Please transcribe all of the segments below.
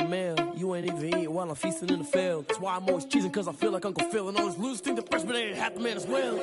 mail. You ain't even eating while I'm feasting in the field. That's why I'm always cheesing, cause I feel like Uncle Phil. And all this losers think the freshman ain't half the man as well.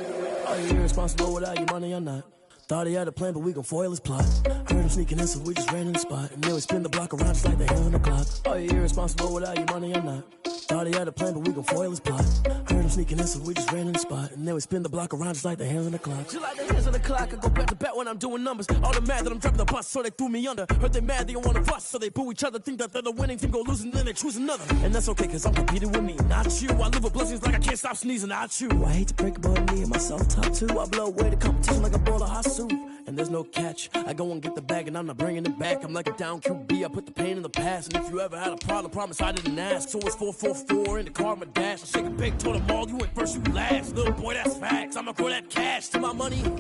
Are you irresponsible without your money or not? Thought he had a plan, but we gon' foil his plot. Heard him sneaking in, so we just ran in the spot. And then we spin the block around just like the hand on the clock. Are you irresponsible without your money or not? Thought he had a plan, but we gon' foil his plot. Heard him sneaking in, so we just ran in the spot. And then we spin the block around just like the hands on the clock. Just like the hands on the clock, I go back to back when I'm doing numbers. All the mad that I'm driving the bus, so they threw me under. Heard they mad, they don't wanna bust, so they boo each other. Think that they're the winning team, go losing, then they choose another. And that's okay, cause I'm competing with me, not you. I live with blessings like I can't stop sneezing, not you. I hate to break it, but me and myself top two. I blow away the competition like a bowl of hot soup. And there's no catch. I go and get the bag and I'm not bringing it back. I'm like a down QB, I put the pain in the past. And if you ever had a problem, promise I didn't ask. So it's 444 in the car, my dash. I shake a big, told them all, you ain't first, you last. Little boy, that's facts. I'ma grow that cash to my money. You know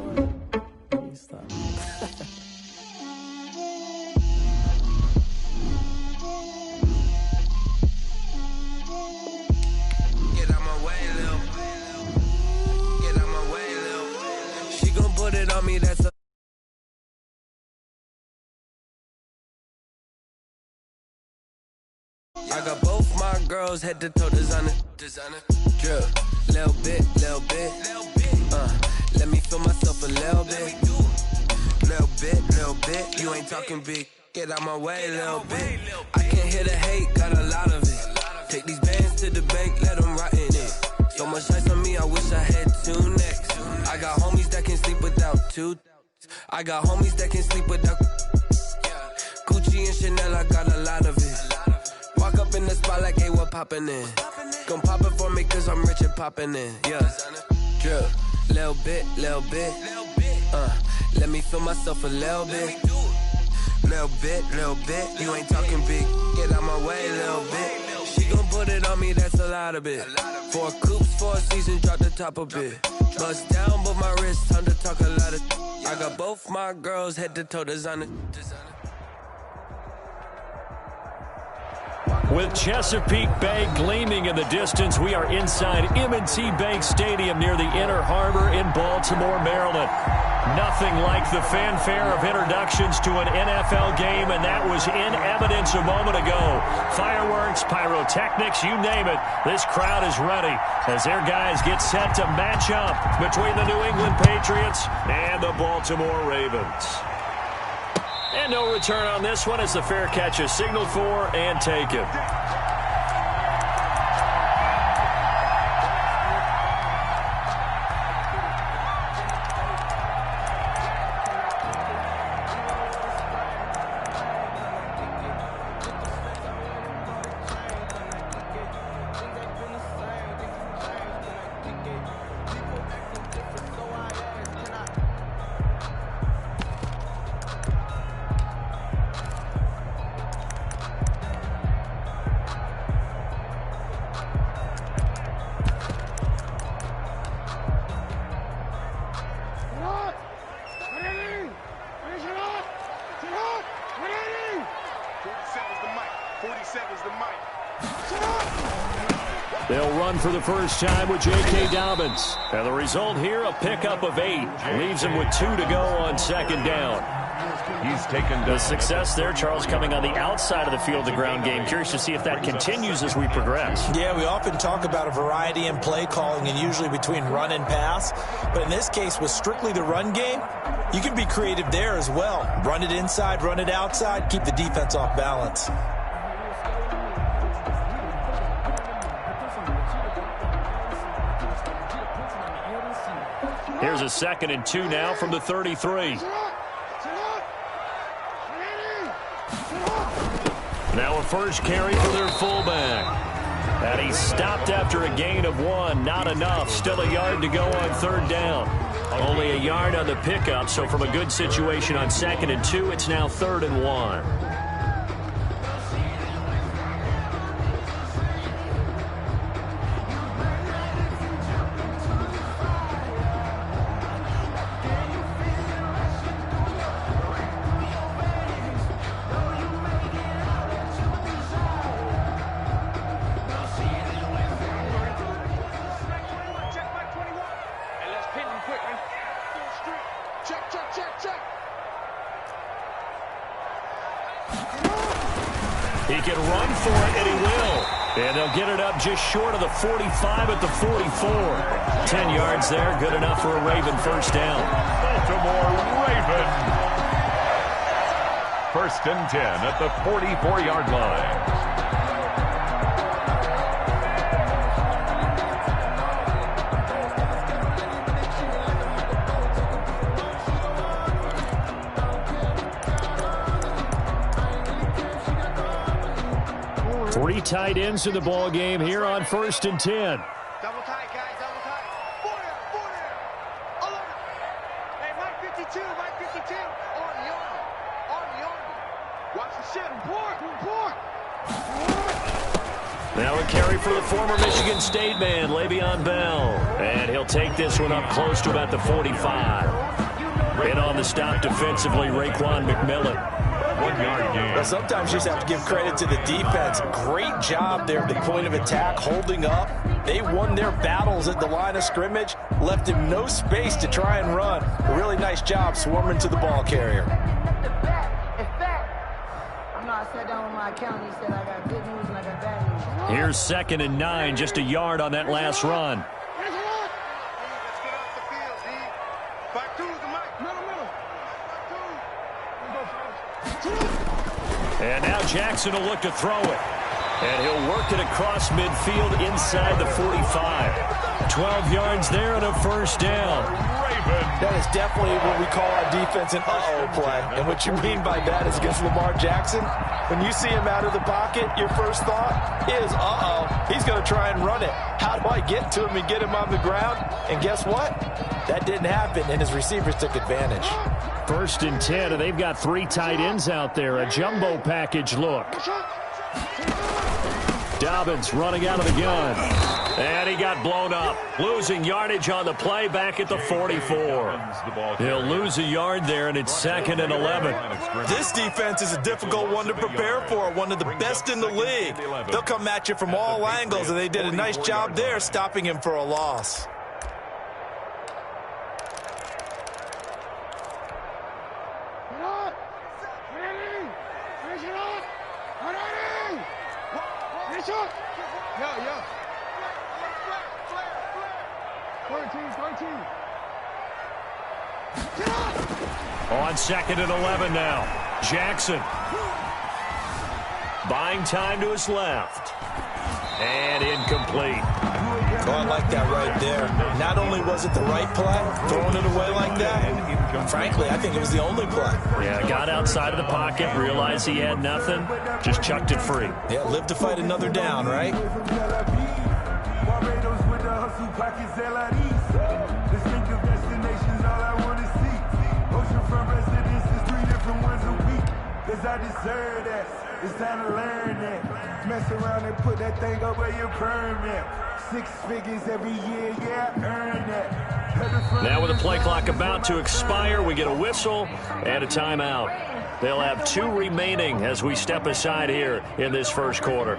what? Stop. Get out my way, Lil. Get out my way, Lil. She gon' put it on me, that's a I got both my girls head to toe designer, drip, little bit, let me feel myself a little bit, you ain't talking big, get out my way, little bit, I can't hear the hate, got a lot of it, take these bands to the bank, let them rot in it, so much ice on me, I wish I had two necks, I got homies that can sleep without two, I got homies that can sleep without, Gucci and Chanel, I got a lot of it. Walk up in the spot like, hey, what poppin' in? Gon' pop it for me cause I'm rich and poppin' in, yeah. Drip, little bit, let me feel myself a little bit. Little bit, you ain't talking big, get out my way, little bit. She gon' put it on me, that's a lot of it. 4 coops, 4 seasons, drop the top a bit. Bust down, but my wrist, time to talk a lot of. I got both my girls head to toe designer. With Chesapeake Bay gleaming in the distance, we are inside M&T Bank Stadium near the Inner Harbor in Baltimore, Maryland. Nothing like the fanfare of introductions to an NFL game, and that was in evidence a moment ago. Fireworks, pyrotechnics, you name it. This crowd is ready as their guys get set to match up between the New England Patriots and the Baltimore Ravens. And no return on this one as the fair catch is signaled for and taken. They'll run for the first time with J.K. Dobbins. And the result here, a pickup of 8. Leaves him with 2 to go on second down. He's taken the success there, Charles, coming on the outside of the field, the ground game. Curious to see if that continues as we progress. Yeah, we often talk about a variety in play calling and usually between run and pass. But in this case, with strictly the run game, you can be creative there as well. Run it inside, run it outside, keep the defense off balance. Here's a 2nd and 2 now from the 33. Now a first carry for their fullback. And he's stopped after a gain of 1. Not enough. Still a yard to go on 3rd down. Only a yard on the pickup, so from a good situation on 2nd and 2, it's now 3rd and 1. He can run for it, and he will. And they'll get it up just short of the 45 at the 44. 10 yards there, good enough for a Raven first down. Baltimore Raven. First and 10 at the 44-yard line. Three tight ends in the ball game here on first and 10. Double tight, guys, double tight. Four there. 11. Hey, Mike 52, Mike 52. On the arm. Watch the shit. Poor. Now a carry for the former Michigan State man, Le'Veon Bell. And he'll take this one up close to about the 45. In on the stop defensively, Raekwon McMillan. 1 yard gain. Well, sometimes you just have to give credit to the defense. Great job there at the point of attack, holding up. They won their battles at the line of scrimmage, left him no space to try and run. A really nice job swarming to the ball carrier. I sat down with my accountant. He said I got good news and I got bad news. Here's 2nd and 9, just a yard on that last run. Let's get off the field, D. Back to the mic. Middle. And now Jackson will look to throw it. And he'll work it across midfield inside the 45. 12 yards there and a first down. That is definitely what we call our defense an uh-oh play. And what you mean by that is against Lamar Jackson, when you see him out of the pocket, your first thought is, uh-oh, he's going to try and run it. How do I get to him and get him on the ground? And guess what? That didn't happen, and his receivers took advantage. First and 10, and they've got 3 tight ends out there. A jumbo package look. Dobbins running out of the gun. And he got blown up. Losing yardage on the play back at the 44. He'll lose a yard there, and it's 2nd and 11. This defense is a difficult one to prepare for, one of the best in the league. They'll come at you from all angles, and they did a nice job there stopping him for a loss. On 2nd and 11 now. Jackson. Buying time to his left. And incomplete. Oh, I like that right there. Not only was it the right play, throwing it away like that, frankly, I think it was the only play. Yeah, got outside of the pocket, realized he had nothing, just chucked it free. Yeah, live to fight another down, right? I deserve that. It's time to learn that. Mess around and put that thing up where you permit. 6 figures every year, yeah, I earn that. Now with the play clock about to expire, we get a whistle and a timeout. They'll have 2 remaining as we step aside here in this first quarter.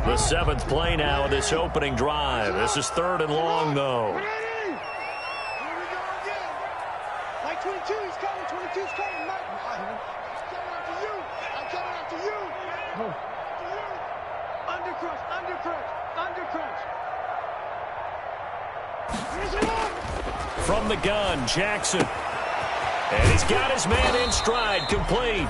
The 7th play now of this opening drive. This is 3rd and long, though. Here we go again. Mike 22, he's coming. 22's coming. Mike, I'm coming after you. I'm coming after you. After you. Undercrunch. From the gun, Jackson. And he's got his man in stride, complete.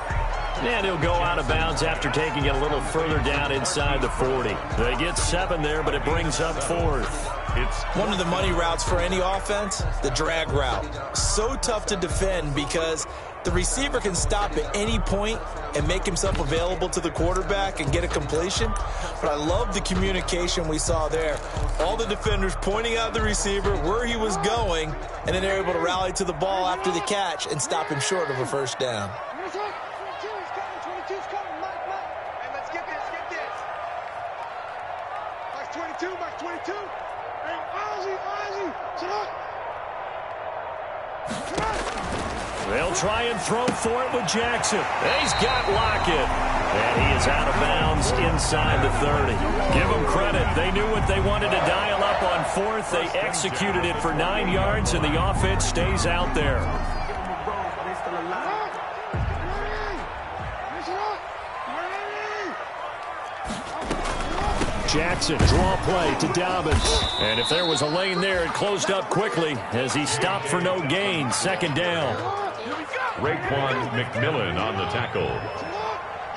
And he'll go out of bounds after taking it a little further down inside the 40. They get 7 there, but it brings up 4th. It's one of the money routes for any offense, the drag route. So tough to defend because the receiver can stop at any point and make himself available to the quarterback and get a completion. But I love the communication we saw there. All the defenders pointing out the receiver, where he was going, and then they're able to rally to the ball after the catch and stop him short of a first down. 22's coming. Mike. Hey, let's get this. Mike's 22. Mike's 22. Hey, Ozzy. They'll try and throw for it with Jackson. He's got Lockett. And he is out of bounds inside the 30. Give them credit. They knew what they wanted to dial up on fourth. They executed it for 9 yards, and the offense stays out there. Jackson, draw play to Dobbins. And if there was a lane there, it closed up quickly as he stopped for no gain. Second down. Raekwon McMillan on the tackle.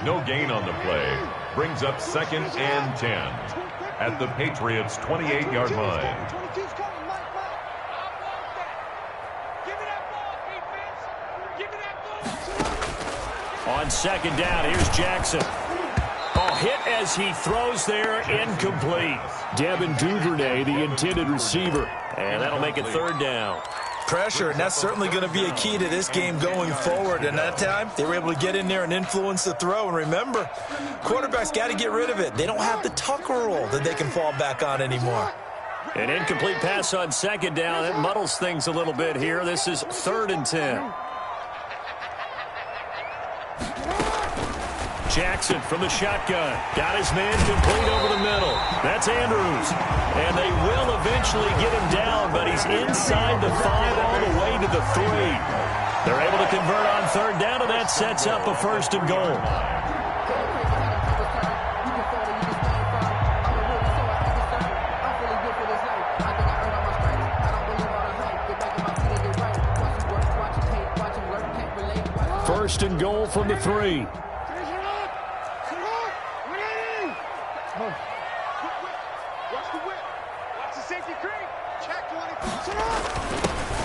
No gain on the play. Brings up 2nd and 10 at the Patriots' 28-yard line. On second down, here's Jackson. Oh, hit as he throws there, incomplete. Devin Duvernay, the intended receiver. And that'll make it third down. Pressure, and that's certainly going to be a key to this game going forward. And that time, they were able to get in there and influence the throw. And remember, quarterbacks got to get rid of it. They don't have the Tucker rule that they can fall back on anymore. An incomplete pass on second down. It muddles things a little bit here. This is 3rd and 10. Jackson from the shotgun. Got his man complete over the middle. That's Andrews. And they will eventually get him down, but he's inside the 5 all the way to the 3. They're able to convert on third down, and that sets up a 1st and goal. First and goal from the 3.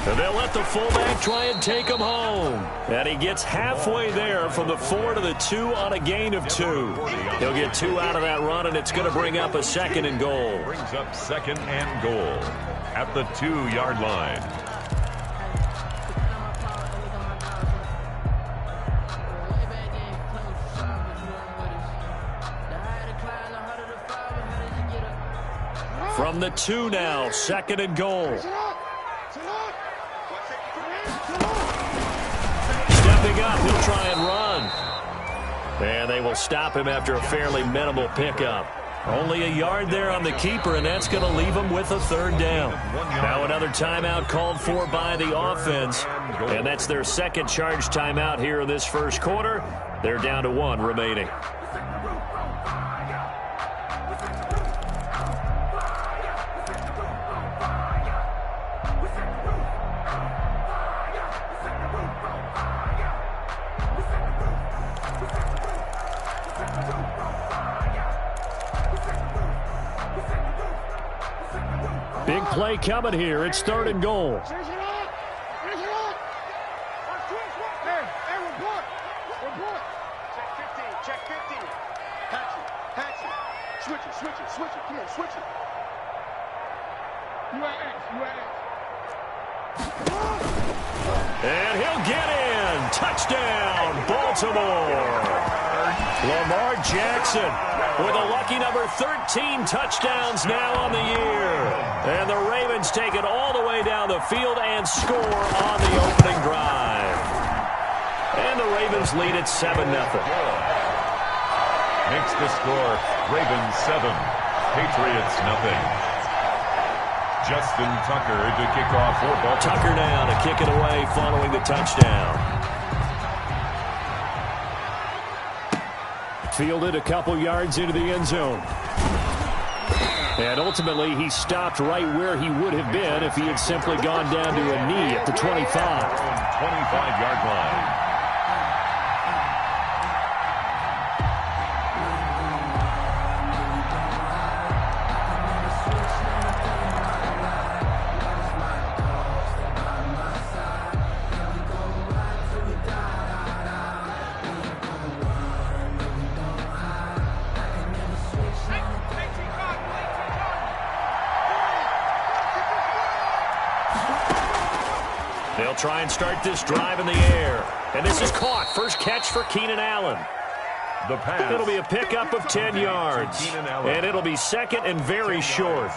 And they'll let the fullback try and take him home. And he gets halfway there from the 4 to the 2 on a gain of 2. He'll get 2 out of that run, and it's going to bring up a 2nd and goal. Brings up 2nd and goal at the 2-yard line. From the 2 now, 2nd and goal. Stepping up, he'll try and run. And they will stop him after a fairly minimal pickup. Only a yard there on the keeper, and that's going to leave him with a 3rd down. Now another timeout called for by the offense. And that's their 2nd charge timeout here in this first quarter. They're down to 1 remaining. Big play coming here. It's 3rd and goal. Switch it. Come on, switch it. You at X. And he'll get in. Touchdown, Baltimore. Lamar Jackson with a lucky number 13 touchdowns now on the year. And the Ravens take it all the way down the field and score on the opening drive. And the Ravens lead at 7-0. Makes the score Ravens 7, Patriots nothing. Justin Tucker to kick off for Baltimore. Tucker now to kick it away following the touchdown. Fielded a couple yards into the end zone. And ultimately, he stopped right where he would have been if he had simply gone down to a knee at the 25. 25-yard line. They'll try and start this drive in the air. And this is caught. First catch for Keenan Allen. The pass. It'll be a pickup of 10 yards. And it'll be second and very short.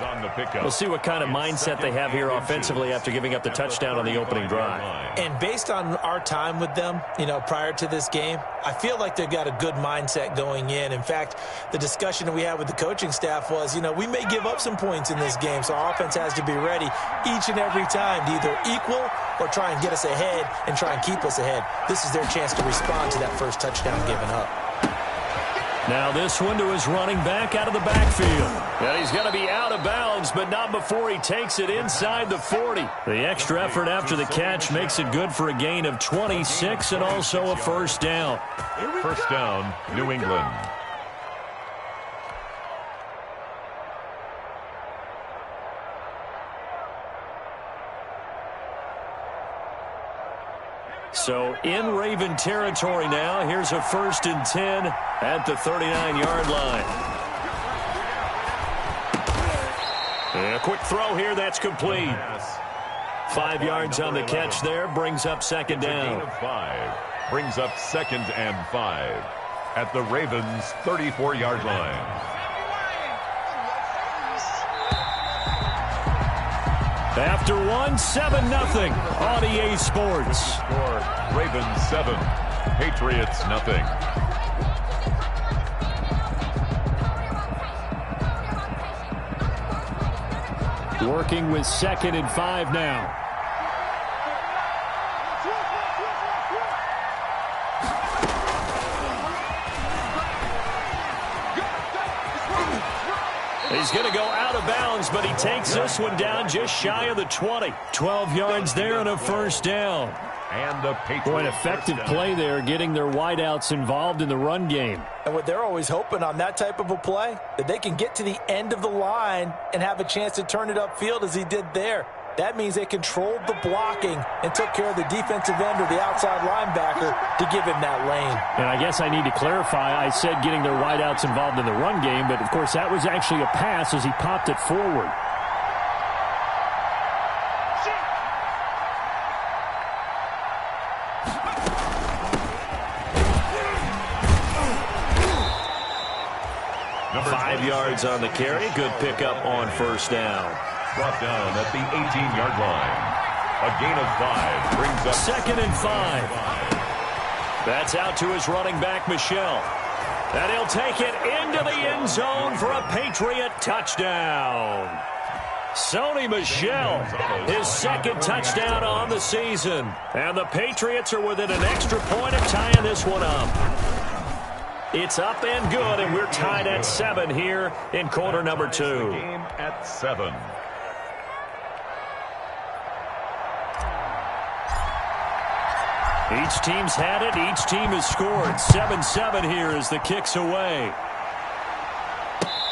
We'll see what kind of mindset they have here offensively after giving up the touchdown on the opening drive. And based on our time with them, prior to this game, I feel like they've got a good mindset going in. In fact, the discussion that we had with the coaching staff was, we may give up some points in this game, so our offense has to be ready each and every time to either equal or try and get us ahead and try and keep us ahead. This is their chance to respond to that first touchdown given up. Now this one to his running back out of the backfield. And he's going to be out of bounds, but not before he takes it inside the 40. The extra effort after the catch makes it good for a gain of 26 and also a first down. First down, New England. So in Raven territory now. Here's a 1st and 10 at the 39-yard line. And a quick throw here. That's complete. 5 yards on the catch there. Brings up second down. Gain of 5. Brings up 2nd and 5 at the Ravens' 34-yard line. After 7-0 on EA Sports. Ravens 7, Patriots nothing. Working with 2nd and 5 now. He's going to go out of bounds, but he takes this one down just shy of the 20. 12 yards there and a first down. And the Patriots. An effective play there, getting their wideouts involved in the run game. And what they're always hoping on that type of a play, that they can get to the end of the line and have a chance to turn it upfield as he did there. That means they controlled the blocking and took care of the defensive end or the outside linebacker to give him that lane. And I guess I need to clarify, I said getting their wideouts involved in the run game, but of course that was actually a pass as he popped it forward. Number 5 yards on the carry. Good pickup on first down. Brought down at the 18-yard line. A gain of 5 brings up 2nd and 5. That's out to his running back, Michel. And he'll take it into the end zone for a Patriot touchdown. Sony Michel, his 2nd touchdown on the season. And the Patriots are within an extra point of tying this one up. It's up and good, and we're tied at 7 here in quarter number 2. Game at 7. Each team's had it. Each team has scored. 7-7 here as the kick's away.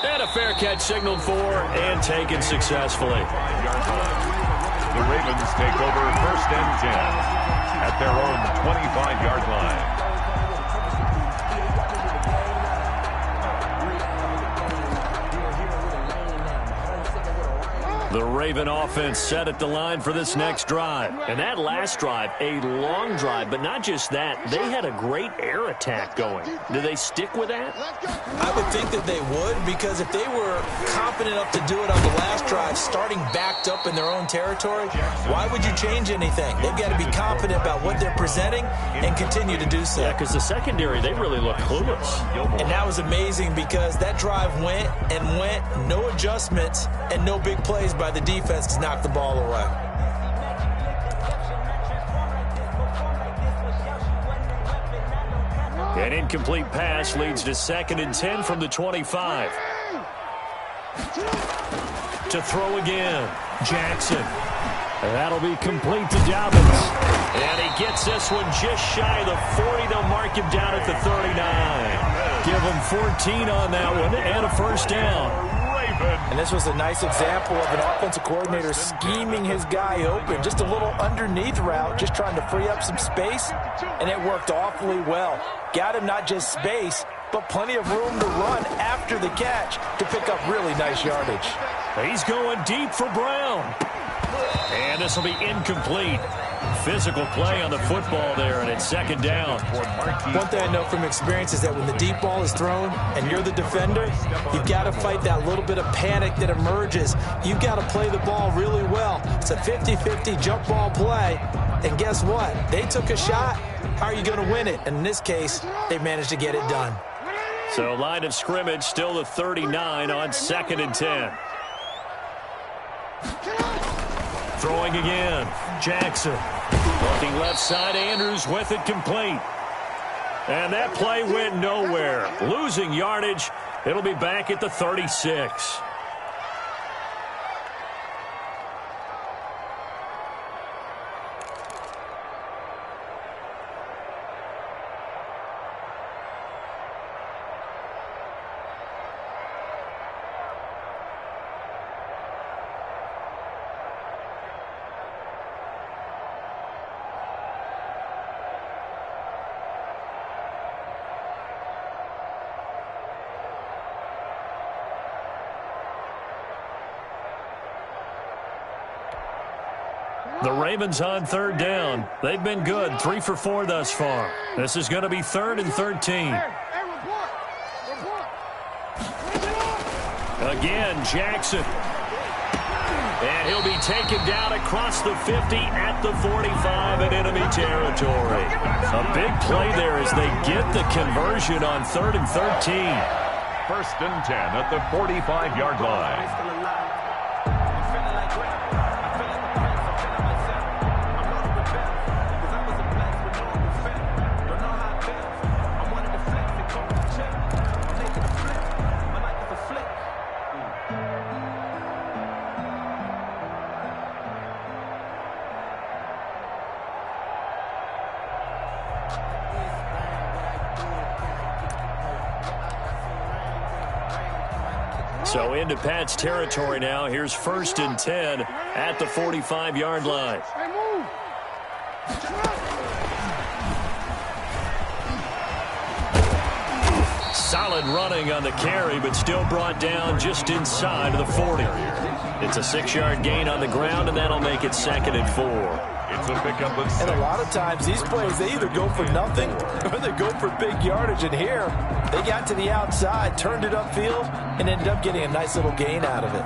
And a fair catch signaled for and taken successfully. The Ravens take over 1st and 10 at their own 25-yard line. The Raven offense set at the line for this next drive. And that last drive, a long drive, but not just that. They had a great air attack going. Do they stick with that? I would think that they would, because if they were confident enough to do it on the last drive, starting backed up in their own territory, why would you change anything? They've got to be confident about what they're presenting and continue to do so. Yeah, because the secondary, they really look clueless. And that was amazing because that drive went and went, no adjustments, and no big plays by the defense to knock the ball away. An incomplete pass leads to 2nd and 10 from the 25. To throw again, Jackson. And that'll be complete to Dobbins. And he gets this one just shy of the 40. They'll mark him down at the 39. Give him 14 on that one and a first down. And this was a nice example of an offensive coordinator scheming his guy open. Just a little underneath route, just trying to free up some space, and it worked awfully well. Got him not just space, but plenty of room to run after the catch to pick up really nice yardage. He's going deep for Brown. And this will be incomplete. Physical play on the football there, and it's second down. One thing I know from experience is that when the deep ball is thrown and you're the defender, you've got to fight that little bit of panic that emerges. You've got to play the ball really well. It's a 50-50 jump ball play, and guess what? They took a shot. How are you going to win it? And in this case, they managed to get it done. So line of scrimmage still the 39 on 2nd and 10. Throwing again, Jackson. Looking left side, Andrews with it complete. And that play went nowhere. Losing yardage. It'll be back at the 36. The Ravens on 3rd down. They've been good, 3 for 4 thus far. This is going to be 3rd and 13. Again, Jackson. And he'll be taken down across the 50 at the 45 in enemy territory. A big play there as they get the conversion on 3rd and 13. 1st and 10 at the 45-yard line. So into Pat's territory now. Here's 1st and 10 at the 45-yard line. Solid running on the carry, but still brought down just inside of the 40. It's a 6-yard gain on the ground, and that'll make it 2nd and 4. It's a pickup of 6. And a lot of times these plays, they either go for nothing or they go for big yardage. And here, they got to the outside, turned it upfield, and ended up getting a nice little gain out of it.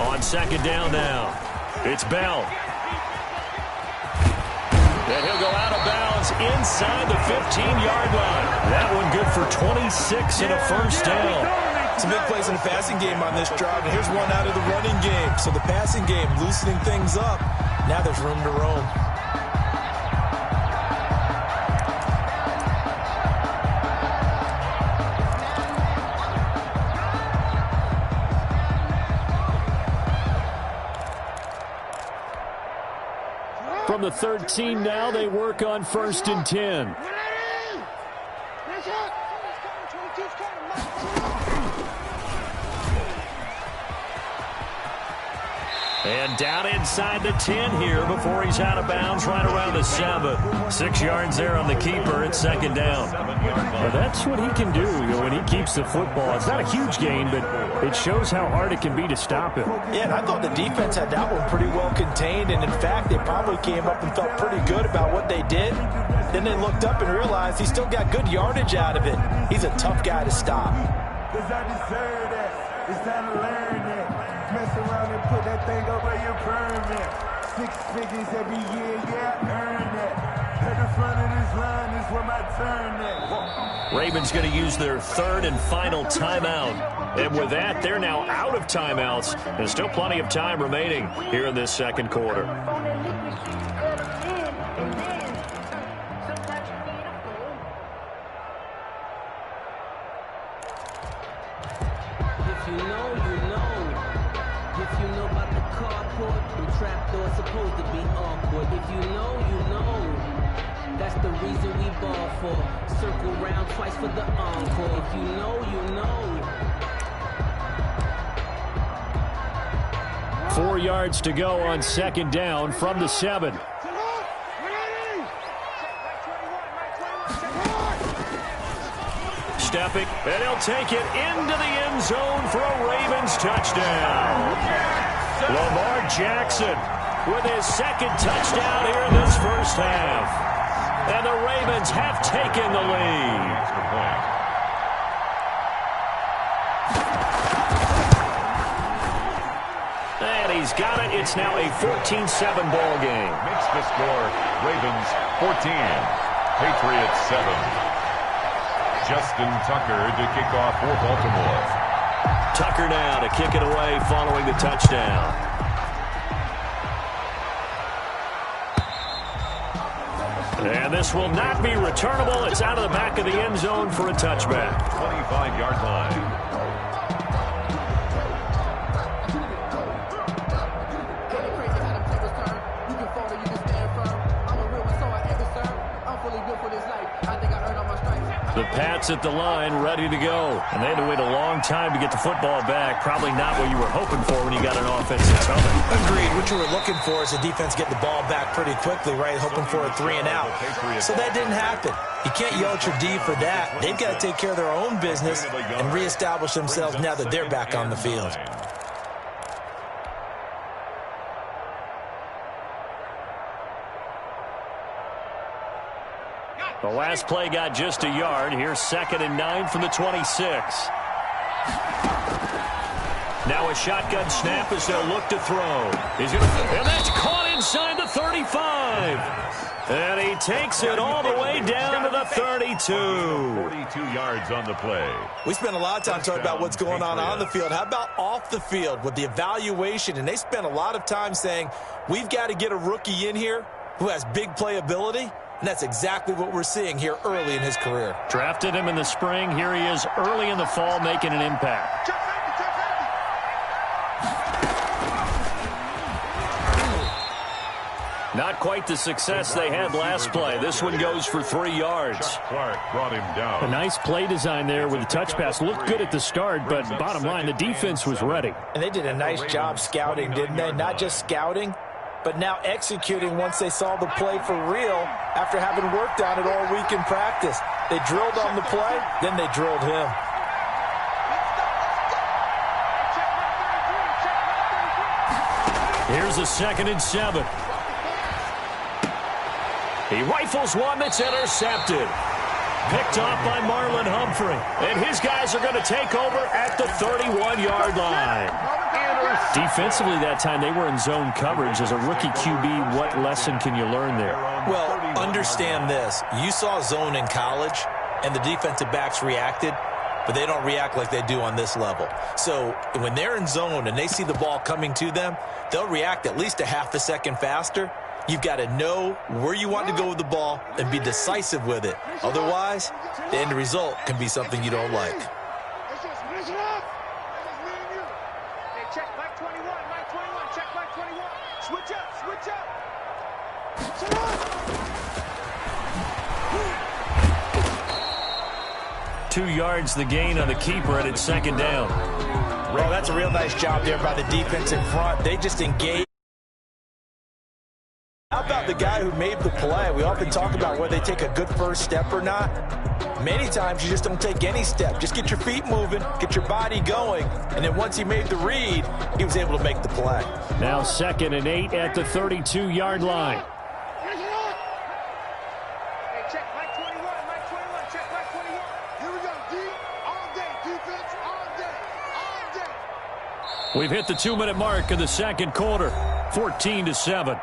On 2nd down now, it's Bell. And he'll go out of bounds inside the 15-yard line. That one good for 26 and a 1st down. Some big plays in the passing game on this drive, and here's one out of the running game. So the passing game loosening things up. Now there's room to roam. From the 13 now, they work on 1st and 10. And down inside the 10 here before he's out of bounds right around the 7. 6 yards there on the keeper. It's 2nd down. Well, that's what he can do, when he keeps the football. It's not a huge gain, but it shows how hard it can be to stop him. Yeah, and I thought the defense had that one pretty well contained, and in fact, they probably came up and felt pretty good about what they did. Then they looked up and realized he still got good yardage out of it. He's a tough guy to stop. Cause I deserve that. It's time to learn that. Mess around and put that thing up where you permit. 6 figures every year, yeah, I earn that. At the front of this line is where my turn at. Ravens going to use their 3rd and final timeout. And with that, they're now out of timeouts. There's still plenty of time remaining here in this 2nd quarter. If you know, you know. If you know about the carport, the trapdoor supposed to be awkward. If you know, you know. That's the reason we ball for. Circle round twice for the encore. If you know, you know. 4 yards to go on 2nd down from the 7. overstepping, and he'll take it into the end zone for a Ravens touchdown. Lamar Jackson with his second touchdown here in this first half. And the Ravens have taken the lead. And he's got it. It's now a 14-7 ball game. Makes the score Ravens 14, Patriots 7. Justin Tucker to kick off for Baltimore. Tucker now to kick it away following the touchdown. And this will not be returnable. It's out of the back of the end zone for a touchback. 25-yard line. The Pats at the line, ready to go. And they had to wait a long time to get the football back. Probably not what you were hoping for when you got an offense that's coming. Agreed. What you were looking for is the defense get the ball back pretty quickly, right? Hoping for a 3-and-out. So that didn't happen. You can't yell at your D for that. They've got to take care of their own business and reestablish themselves now that they're back on the field. The last play got just a yard. Here's 2nd and 9 from the 26. Now a shotgun snap as they'll look to throw. And that's caught inside the 35. And he takes it all the way down to the 32. 42 yards on the play. We spent a lot of time talking about what's going on the field. How about off the field with the evaluation? And they spent a lot of time saying, we've got to get a rookie in here who has big playability. And that's exactly what we're seeing here early in his career. Drafted him in the spring. Here he is early in the fall making an impact. Not quite the success they had last play. This one goes for 3 yards. Clark brought him down. A nice play design there with the touch pass. Looked good at the start, but bottom line, the defense was ready. And they did a nice job scouting, didn't they? Not just scouting, but now executing once they saw the play for real after having worked on it all week in practice. They drilled on the play, then they drilled him. Here's a 2nd and 7. He rifles one that's intercepted. Picked off by Marlon Humphrey. And his guys are going to take over at the 31-yard line. Defensively that time, they were in zone coverage. As a rookie QB, what lesson can you learn there? Well, understand this. You saw zone in college, and the defensive backs reacted, but they don't react like they do on this level. So when they're in zone and they see the ball coming to them, they'll react at least a half a second faster. You've got to know where you want to go with the ball and be decisive with it. Otherwise, the end result can be something you don't like. Check Mike 21, Mike 21, check Mike 21. Switch up, switch up. 2 yards the gain on the keeper, and it's 2nd down. Well, that's a real nice job there by the defense in front. They just engaged. How about the guy who made the play? We often talk about whether they take a good first step or not. Many times you just don't take any step. Just get your feet moving, get your body going, and then once he made the read, he was able to make the play. Now 2nd and 8 at the 32-yard line. Hey, check Mike 21, Mike 21, check Mike 21. Here we go, D, all day, defense, all day, all day. We've hit the 2-minute mark of the second quarter, 14-7.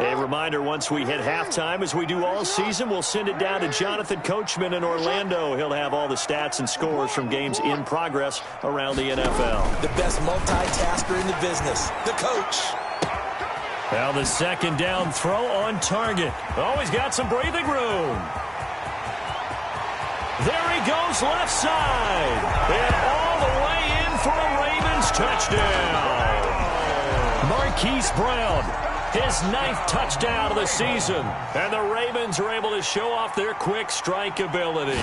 A reminder, once we hit halftime, as we do all season, we'll send it down to Jonathan Coachman in Orlando. He'll have all the stats and scores from games in progress around the NFL. The best multitasker in the business, the coach. Now the 2nd down throw on target. Oh, he's got some breathing room. There he goes left side. And all the way in for a Ravens touchdown. Marquise Brown. His 9th touchdown of the season. And the Ravens are able to show off their quick strike ability.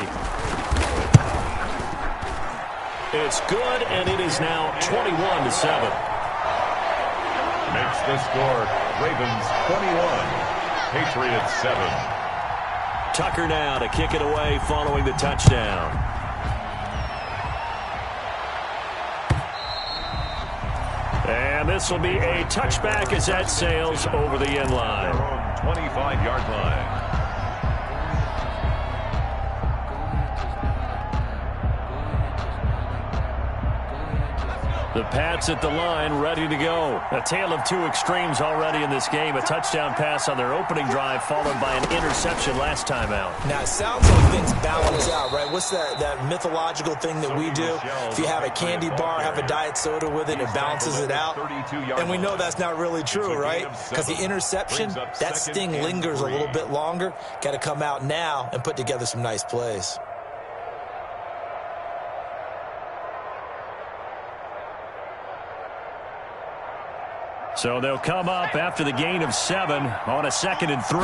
It's good, and it is now 21-7. Makes the score Ravens 21, Patriots 7. Tucker now to kick it away following the touchdown. And this will be a touchback as that sails over the end line. 25-yard line. The Pats at the line, ready to go. A tale of two extremes already in this game. A touchdown pass on their opening drive, followed by an interception last time out. Now, it sounds like things balance out, right? What's that mythological thing that we do? If you have a candy bar, have a diet soda with it, it balances it out. And we know that's not really true, right? Because the interception, that sting lingers a little bit longer. Got to come out now and put together some nice plays. So they'll come up after the gain of 7 on a 2nd and 3.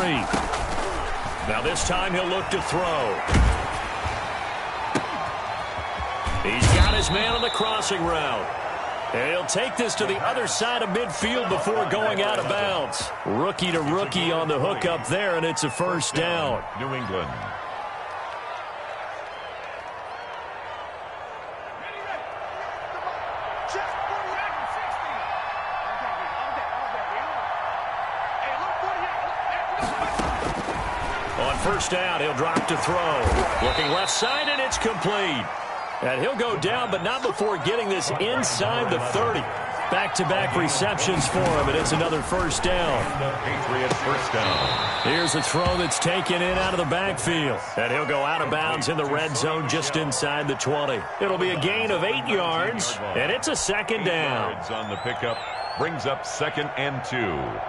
Now this time he'll look to throw. He's got his man on the crossing route. And he'll take this to the other side of midfield before going out of bounds. Rookie to rookie on the hook up there, and it's a first down. New England. First down, he'll drop to throw. Looking left side, and it's complete. And he'll go down, but not before getting this inside the 30. Back-to-back receptions for him, and it's another first down. Patriots first down. Here's a throw that's taken in out of the backfield. And he'll go out of bounds in the red zone just inside the 20. It'll be a gain of 8 yards, and it's a second down. On the pickup, brings up 2nd and 2.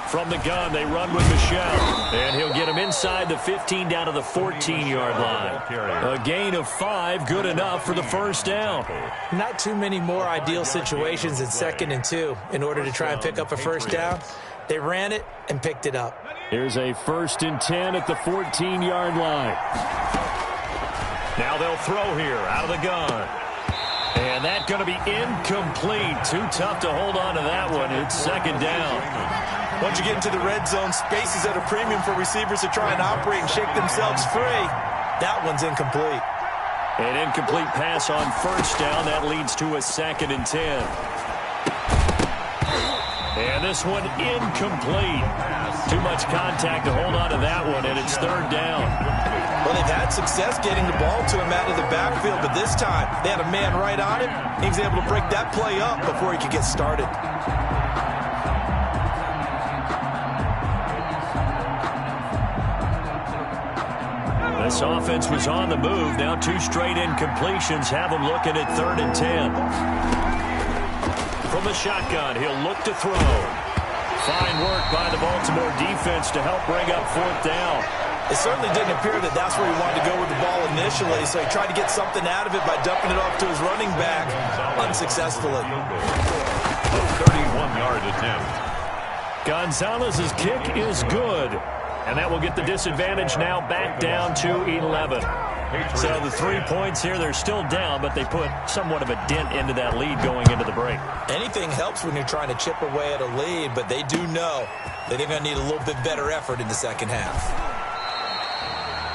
From the gun, they run with Michelle. And he'll get him inside the 15 down to the 14-yard line. A gain of 5, good enough for the first down. Not too many more ideal situations in 2nd and 2 in order to try and pick up a first down. They ran it and picked it up. Here's a 1st and 10 at the 14-yard line. Now they'll throw here out of the gun. And that's going to be incomplete. Too tough to hold on to that one. It's 2nd down. Once you get into the red zone, space is at a premium for receivers to try and operate and shake themselves free. That one's incomplete. An incomplete pass on first down. That leads to a 2nd and 10. And this one incomplete. Too much contact to hold on to that one, and it's 3rd down. Well, they've had success getting the ball to him out of the backfield, but this time they had a man right on him. He was able to break that play up before he could get started. This offense was on the move. Now 2 straight incompletions have them looking at 3rd and 10. From the shotgun, he'll look to throw. Fine work by the Baltimore defense to help bring up 4th down. It certainly didn't appear that that's where he wanted to go with the ball initially, so he tried to get something out of it by dumping it off to his running back unsuccessfully. A 31-yard attempt. Gonzalez's kick is good. And that will get the disadvantage now back down to 11. So the 3 points here, they're still down, but they put somewhat of a dent into that lead going into the break. Anything helps when you're trying to chip away at a lead, but they do know that they're going to need a little bit better effort in the second half.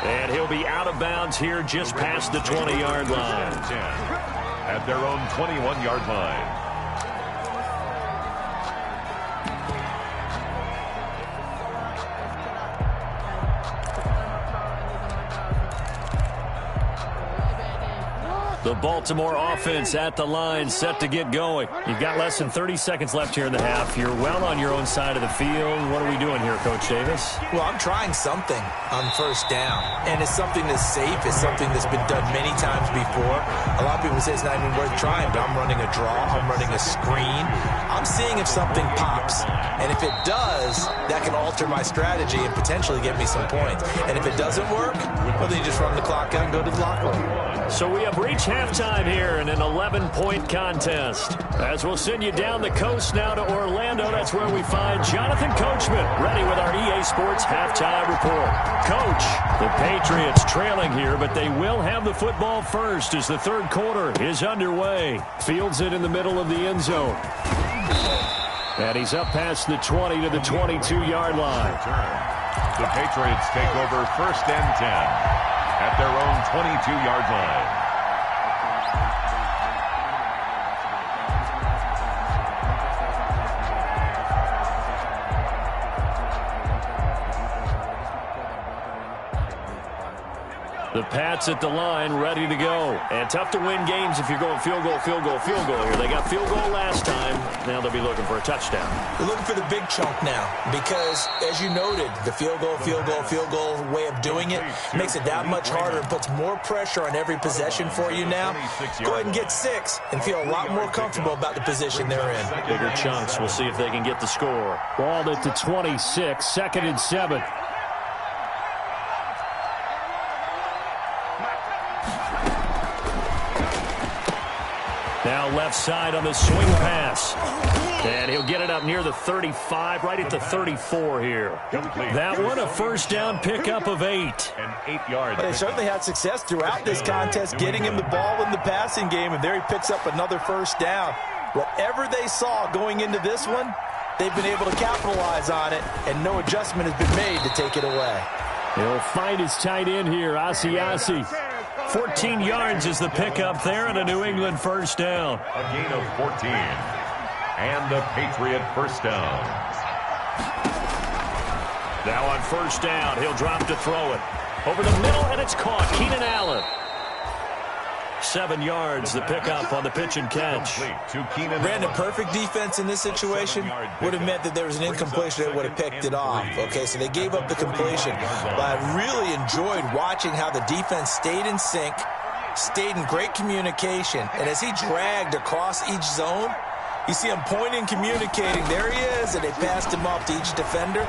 And he'll be out of bounds here just past the 20-yard line. At their own 21-yard line. The Baltimore offense at the line, set to get going. You've got less than 30 seconds left here in the half. You're well on your own side of the field. What are we doing here, Coach Davis? Well, I'm trying something on first down, and it's something that's safe. It's something that's been done many times before. A lot of people say it's not even worth trying, but I'm running a draw. I'm running a screen. I'm seeing if something pops, and if it does, that can alter my strategy and potentially get me some points. And if it doesn't work, well, then you just run the clock out and go to the locker room. So we have reached halftime here in an 11-point contest. As we'll send you down the coast now to Orlando, that's where we find Jonathan Coachman, ready with our EA Sports halftime report. Coach, the Patriots trailing here, but they will have the football first as the third quarter is underway. Fields it in the middle of the end zone. And he's up past the 20 to the 22-yard line. The Patriots take over 1st and 10 at their own 22-yard line. The Pats at the line, ready to go. And tough to win games if you're going field goal, field goal, field goal here. They got field goal last time. Now they'll be looking for a touchdown. They're looking for the big chunk now because, as you noted, the field goal way of doing it makes it that much harder and puts more pressure on every possession for you now. Go ahead and get 6 and feel a lot more comfortable about the position they're in. Bigger chunks. We'll see if they can get the score. Ball at the 26, 2nd and 7. Now left side on the swing pass. And he'll get it up near the 35, right at the 34 here. That one, a first down pickup of 8. And 8 yards. But they certainly had success throughout this contest getting him the ball in the passing game, and there he picks up another first down. Whatever they saw going into this one, they've been able to capitalize on it, and no adjustment has been made to take it away. He'll find his tight end here, Asiasi. 14 yards is the pickup there and a New England first down. A gain of 14. And the Patriot first down. Now on first down, he'll drop to throw it. Over the middle, and it's caught. Keenan Allen. 7 yards, the pickup on the pitch and catch. Brandon, perfect defense in this situation would have meant that there was an incompletion that would have picked it off. Okay, so they gave up the completion. But I really enjoyed watching how the defense stayed in sync, stayed in great communication, and as he dragged across each zone, you see him pointing, communicating. There he is, and they passed him off to each defender.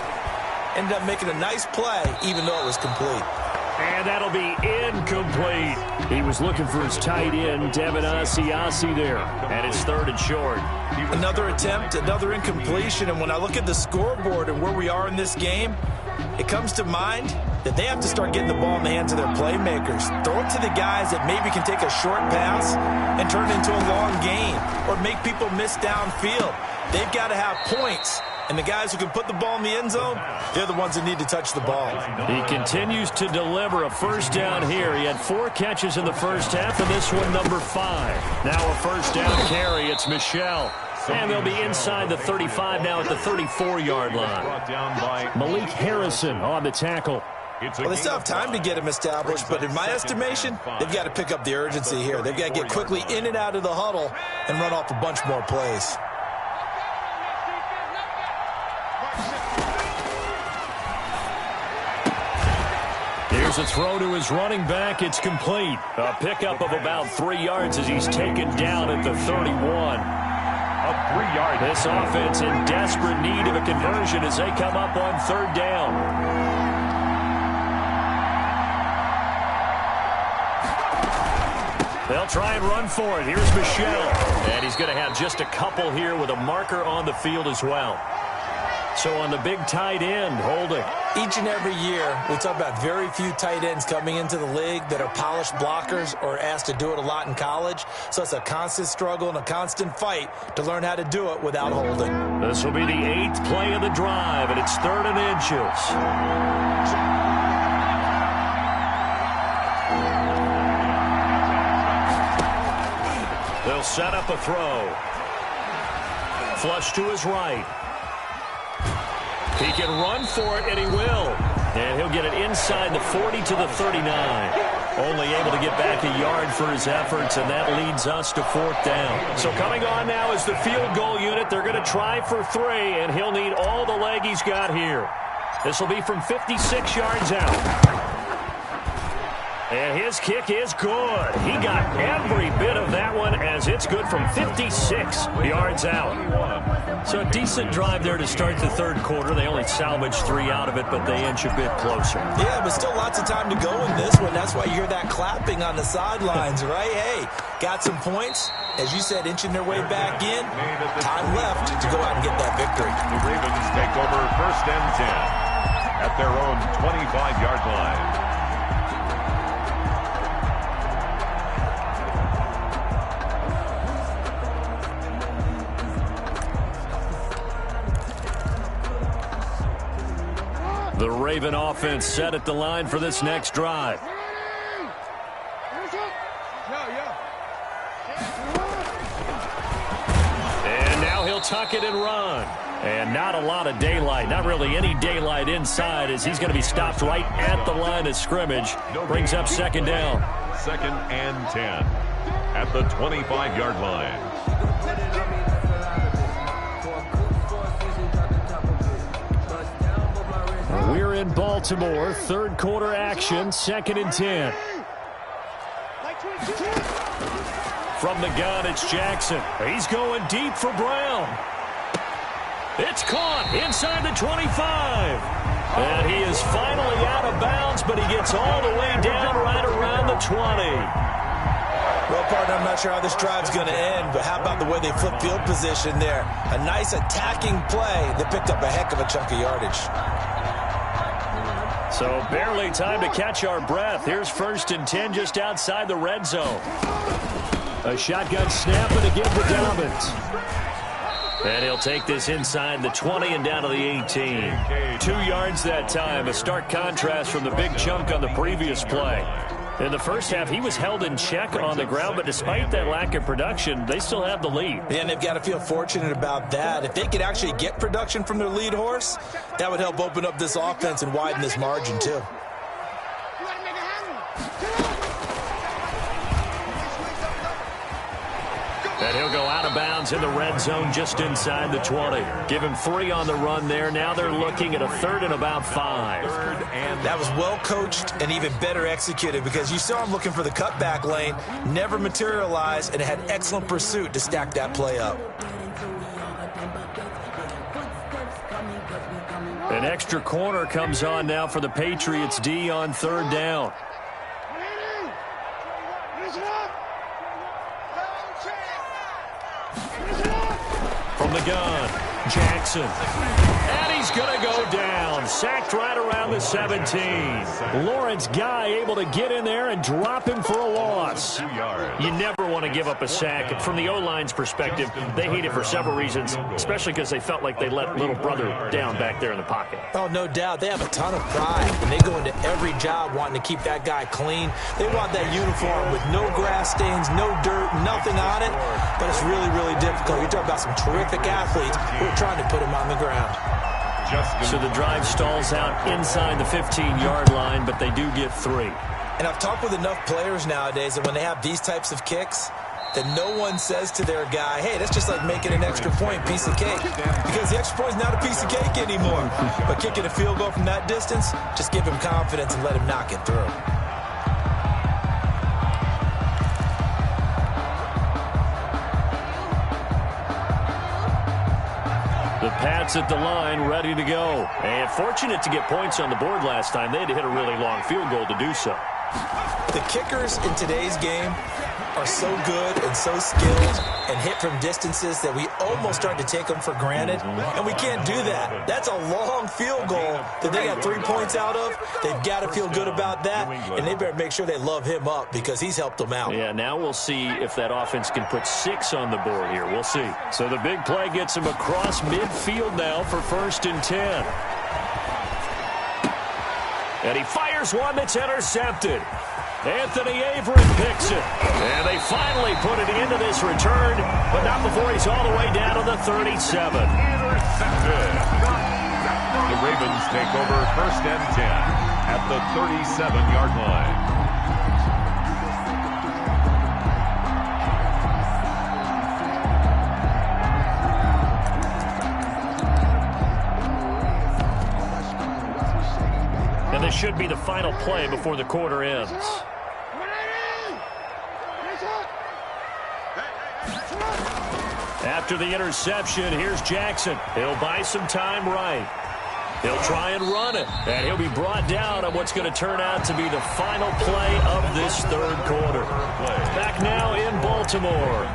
Ended up making a nice play, even though it was complete. And that'll be incomplete. He was looking for his tight end, Devin Asiasi there. And it's 3rd and short. Another attempt, another incompletion. And when I look at the scoreboard and where we are in this game, it comes to mind that they have to start getting the ball in the hands of their playmakers. Throw it to the guys that maybe can take a short pass and turn it into a long gain or make people miss downfield. They've got to have points. And the guys who can put the ball in the end zone, they're the ones that need to touch the ball. He continues to deliver a first down here. He had 4 catches in the first half, and this one number 5. Now a first down carry. It's Michel. And they'll be inside the 35 now at the 34-yard line. Malik Harrison on the tackle. Well, they still have time to get him established, but in my estimation, they've got to pick up the urgency here. They've got to get quickly in and out of the huddle and run off a bunch more plays. Here's a throw to his running back. It's complete. A pickup of about 3 yards as he's taken down at the 31. A 3-yard. This offense in desperate need of a conversion as they come up on 3rd down. They'll try and run for it. Here's Michel. And he's going to have just a couple here with a marker on the field as well. So on the big tight end, holding. Each and every year, we talk about very few tight ends coming into the league that are polished blockers or asked to do it a lot in college. So it's a constant struggle and a constant fight to learn how to do it without holding. This will be the 8th play of the drive, and it's 3rd and inches. They'll set up a throw. Flush to his right. He can run for it, and he will. And he'll get it inside the 40 to the 39. Only able to get back a yard for his efforts, and that leads us to 4th down. So coming on now is the field goal unit. They're going to try for 3, and he'll need all the leg he's got here. This will be from 56 yards out. And his kick is good. He got every bit of that one as It's good from 56 yards out. So a decent drive there to start the third quarter. They only salvaged 3 out of it, but they inch a bit closer. Yeah, but still lots of time to go in this one. That's why you hear that clapping on the sidelines, right? Hey, got some points. As you said, inching their way back in. Time left to go out and get that victory. The Ravens take over 1st and 10 at their own 25-yard line. The Raven offense set at the line for this next drive. And now he'll tuck it and run. And not a lot of daylight, not really any daylight inside, as he's going to be stopped right at the line of scrimmage. Brings up 2nd down. 2nd and 10 at the 25-yard line. We're in Baltimore, third quarter action, 2nd and 10. From the gun, it's Jackson. He's going deep for Brown. It's caught inside the 25. And he is finally out of bounds, but he gets all the way down right around the 20. Well, partner, I'm not sure how this drive's going to end, but how about the way they flip field position there? A nice attacking play that picked up a heck of a chunk of yardage. So barely time to catch our breath. Here's 1st and 10 just outside the red zone. A shotgun snap and again for Dobbins. And he'll take this inside the 20 and down to the 18. 2 yards that time. A stark contrast from the big chunk on the previous play. In the first half, he was held in check on the ground, but despite that lack of production, they still have the lead. And they've got to feel fortunate about that. If they could actually get production from their lead horse, that would help open up this offense and widen this margin, too. And he'll go out of bounds in the red zone just inside the 20. Give him 3 on the run there. Now they're looking at a 3rd and about 5. That was well coached and even better executed because you saw him looking for the cutback lane, never materialized, and had excellent pursuit to stack that play up. An extra corner comes on now for the Patriots D on 3rd down. From the gun, Jackson. And he's going to go down. Sacked right around the 17. Lawrence Guy able to get in there and drop him for a loss. You never want to give up a sack. From the O-line's perspective, they hate it for several reasons, especially because they felt like they let little brother down back there in the pocket. Oh, no doubt. They have a ton of pride, and they go into every job wanting to keep that guy clean. They want that uniform with no grass stains, no dirt, nothing on it, but it's really, really difficult. You're talking about some terrific athletes who are trying to put him on the ground. So the drive stalls out inside the 15-yard line, but they do get 3. And I've talked with enough players nowadays that when they have these types of kicks, that no one says to their guy, hey, that's just like making an extra point, piece of cake. Because the extra point is not a piece of cake anymore. But kicking a field goal from that distance, just give him confidence and let him knock it through. The Pats at the line, ready to go. And fortunate to get points on the board last time. They had to hit a really long field goal to do so. The kickers in today's game are so good and so skilled and hit from distances that we almost start to take them for granted, and we can't do that. That's a long field goal that they got 3 points out of. They've got to feel good about that, and they better make sure they love him up because he's helped them out. Yeah, now we'll see if that offense can put 6 on the board here. We'll see. So the big play gets him across midfield now for 1st and 10. And he fires one that's intercepted. Anthony Averett picks it. And they finally put it into this return, but not before he's all the way down to the 37. Intercepted. The Ravens take over 1st and 10 at the 37-yard line. And this should be the final play before the quarter ends. After the interception, here's Jackson. He'll buy some time right. He'll try and run it, and he'll be brought down on what's going to turn out to be the final play of this third quarter. Back now in Baltimore.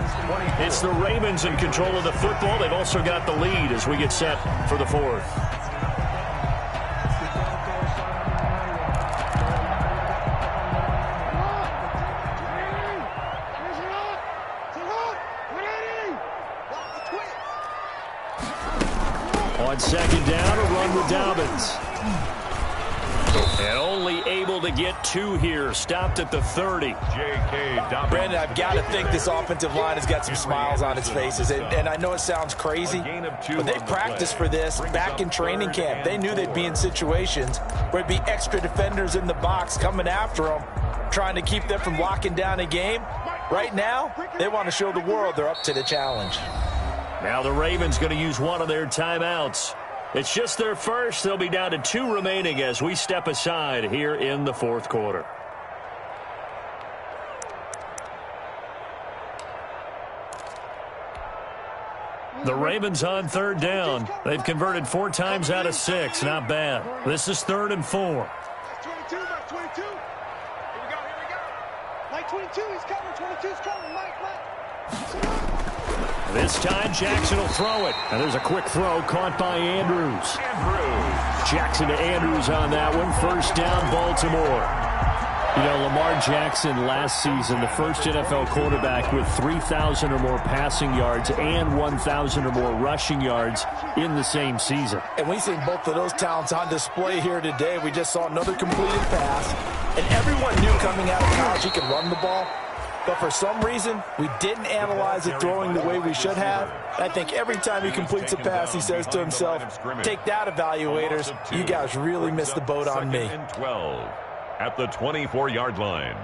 It's the Ravens in control of the football. They've also got the lead as we get set for the fourth. On second down, a run with Dobbins. And only able to get 2 here. Stopped at the 30. Brandon, I've got to think this offensive line has got some smiles on its faces. And I know it sounds crazy, but they practiced for this back in training camp. They knew they'd be in situations where it'd be extra defenders in the box coming after them, trying to keep them from locking down a game. Right now, they want to show the world they're up to the challenge. Now the Ravens going to use one of their timeouts. It's just their first. They'll be down to 2 remaining as we step aside here in the fourth quarter. The Ravens on third down. They've converted 4 times out of 6. Not bad. This is 3rd and 4. 22, Mike 22. Here we go. Mike 22, he's coming. 22's coming. Mike. This time, Jackson will throw it. And there's a quick throw caught by Andrews. Jackson to Andrews on that one. First down, Baltimore. You know, Lamar Jackson last season, the first NFL quarterback with 3,000 or more passing yards and 1,000 or more rushing yards in the same season. And we've seen both of those talents on display here today. We just saw another completed pass. And everyone knew coming out of college he could run the ball. But for some reason, we didn't analyze it throwing the way we should have. I think every time he completes a pass, he says to himself, take that, evaluators. You guys really missed the boat on me. 12 at the 24-yard line.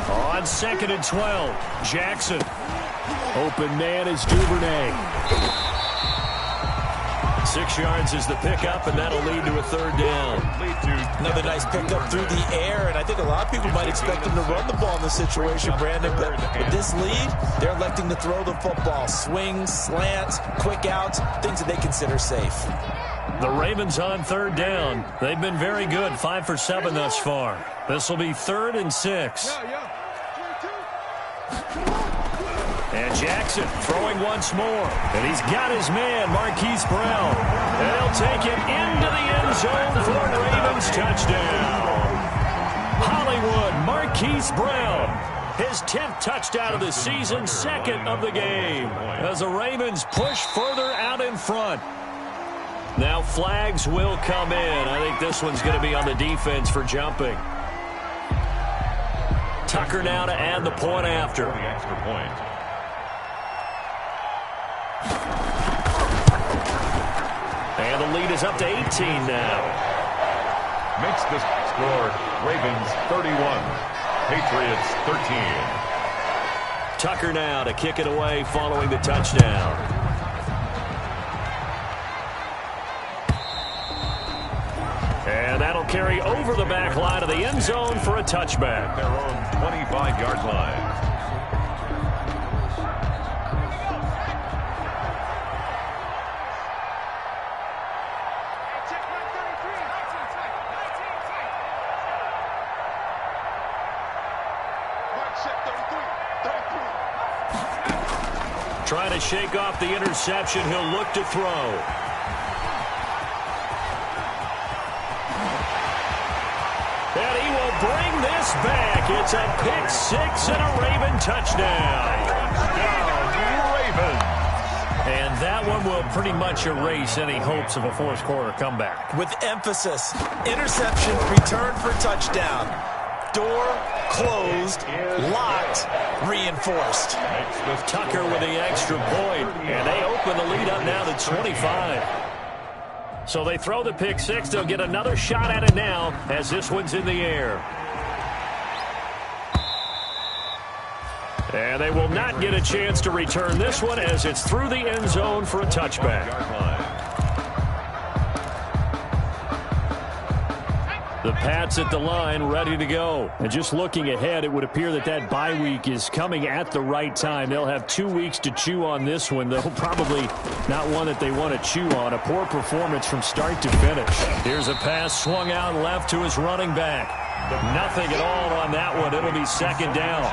On 2nd and 12, Jackson. Open man is Duvernay. 6 yards is the pickup, and that'll lead to a 3rd down. Another nice pickup through the air, and I think a lot of people might expect him to run the ball in this situation, Brandon. But with this lead, they're electing to throw the football. Swings, slants, quick outs, things that they consider safe. The Ravens on 3rd down. They've been very good, 5 for 7 thus far. This will be 3rd and 6. And Jackson throwing once more. And he's got his man, Marquise Brown. And he'll take him into the end zone for a Ravens touchdown. Hollywood, Marquise Brown. His 10th touchdown of the season, 2nd of the game. As the Ravens push further out in front. Now flags will come in. I think this one's going to be on the defense for jumping. Tucker now to add the point after. The extra point. And the lead is up to 18 now. Makes the score Ravens 31, Patriots 13. Tucker now to kick it away following the touchdown. And that'll carry over the back line of the end zone for a touchback. Their own 25-yard line. Trying to shake off the interception. He'll look to throw. And he will bring this back. It's a pick 6 and a Raven touchdown. Ravens. And that one will pretty much erase any hopes of a fourth quarter comeback. With emphasis, interception, return for touchdown. Door closed, locked, reinforced. Tucker with the extra point, and they open the lead up now to 25. So they throw the pick 6. They'll get another shot at it now as this one's in the air. And they will not get a chance to return this one as it's through the end zone for a touchback. The Pats at the line, ready to go. And just looking ahead, it would appear that that bye week is coming at the right time. They'll have 2 weeks to chew on this one, though probably not one that they want to chew on. A poor performance from start to finish. Here's a pass swung out left to his running back. Nothing at all on that one. It'll be second down.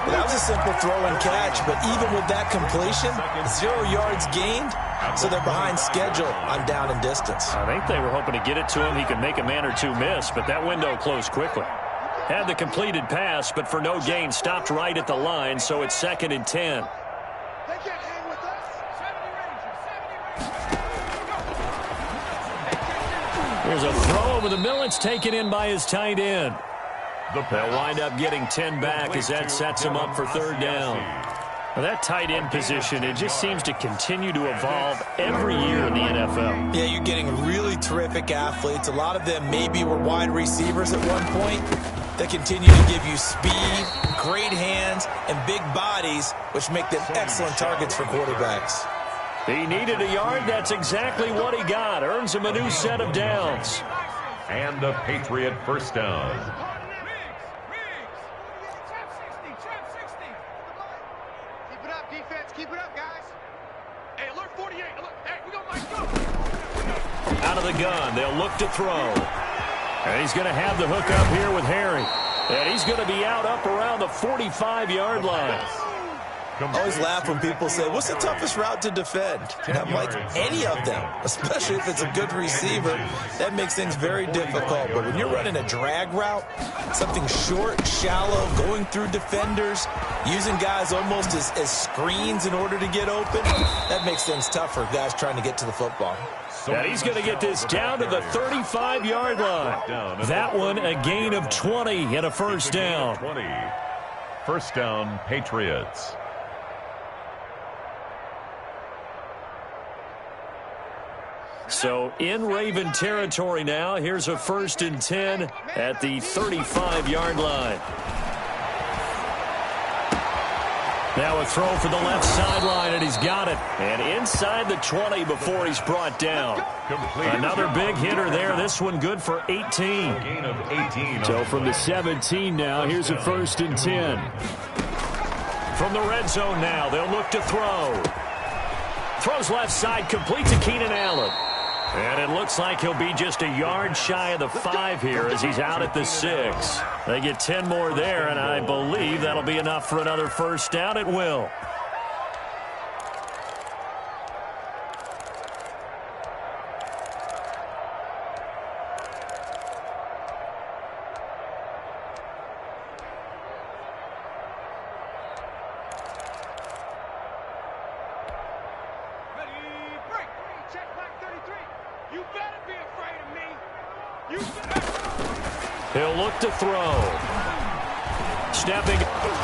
That was a simple throw and catch, but even with that completion, 0 yards gained, so they're behind schedule on down and distance. I think they were hoping to get it to him. He could make a man or two miss, but that window closed quickly. Had the completed pass, but for no gain, stopped right at the line, so it's 2nd and 10. Here's a throw over the middle. It's taken in by his tight end. They'll wind up getting 10 back as that sets him up for 3rd down. Well, that tight end position, it just seems to continue to evolve every year in the NFL. Yeah, you're getting really terrific athletes. A lot of them maybe were wide receivers at one point. They continue to give you speed, great hands, and big bodies, which make them excellent targets for quarterbacks. He needed a yard. That's exactly what he got. Earns him a new set of downs. And a Patriot first down. Keep it up, defense. Keep it up, guys. Hey, alert 48. Alert. Hey, we got Mike. Out of the gun. They'll look to throw. And he's going to have the hook up here with Harry. And he's going to be out up around the 45-yard line. I always laugh when people say, what's the toughest route to defend? And I'm like, any of them, especially if it's a good receiver. That makes things very difficult. But when you're running a drag route, something short, shallow, going through defenders, using guys almost as screens in order to get open, that makes things tough for guys trying to get to the football. And he's going to get this down to the 35-yard line. That one a gain of 20 and a first down. 20. First down, Patriots. So in Raven territory now. Here's a 1st and 10 at the 35-yard line. Now a throw for the left sideline, and he's got it. And inside the 20 before he's brought down. Another big hitter there. This one good for 18. Gain of 18. So from the 17 now, here's a 1st and 10. From the red zone now, they'll look to throw. Throws left side, complete to Keenan Allen. And it looks like he'll be just a yard shy of the 5 here as he's out at the 6. They get 10 more there, and I believe that'll be enough for another first down. It will. He'll look to throw. Stepping,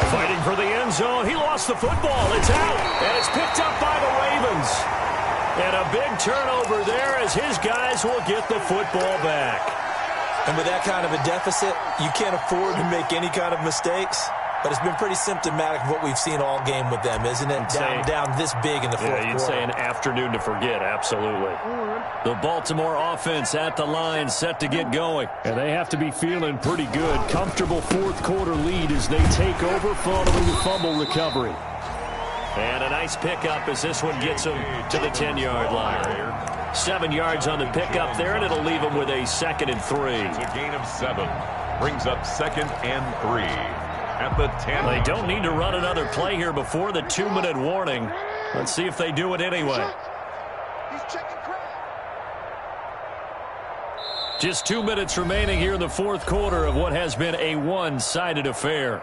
fighting for the end zone. He lost the football. It's out, and it's picked up by the Ravens. And a big turnover there as his guys will get the football back. And with that kind of a deficit, you can't afford to make any kind of mistakes. But it's been pretty symptomatic of what we've seen all game with them, isn't it? Down this big in the fourth quarter. Yeah, you'd say an afternoon to forget, absolutely. The Baltimore offense at the line, set to get going. And they have to be feeling pretty good. Comfortable fourth quarter lead as they take over following the fumble recovery. And a nice pickup as this one gets them to the 10-yard line. 7 yards on the pickup there, and it'll leave them with a 2nd and 3. It's a gain of 7. Brings up 2nd and 3. At the 10. They don't need to run another play here before the 2-minute warning. Let's see if they do it anyway. Just 2 minutes remaining here in the fourth quarter of what has been a one-sided affair.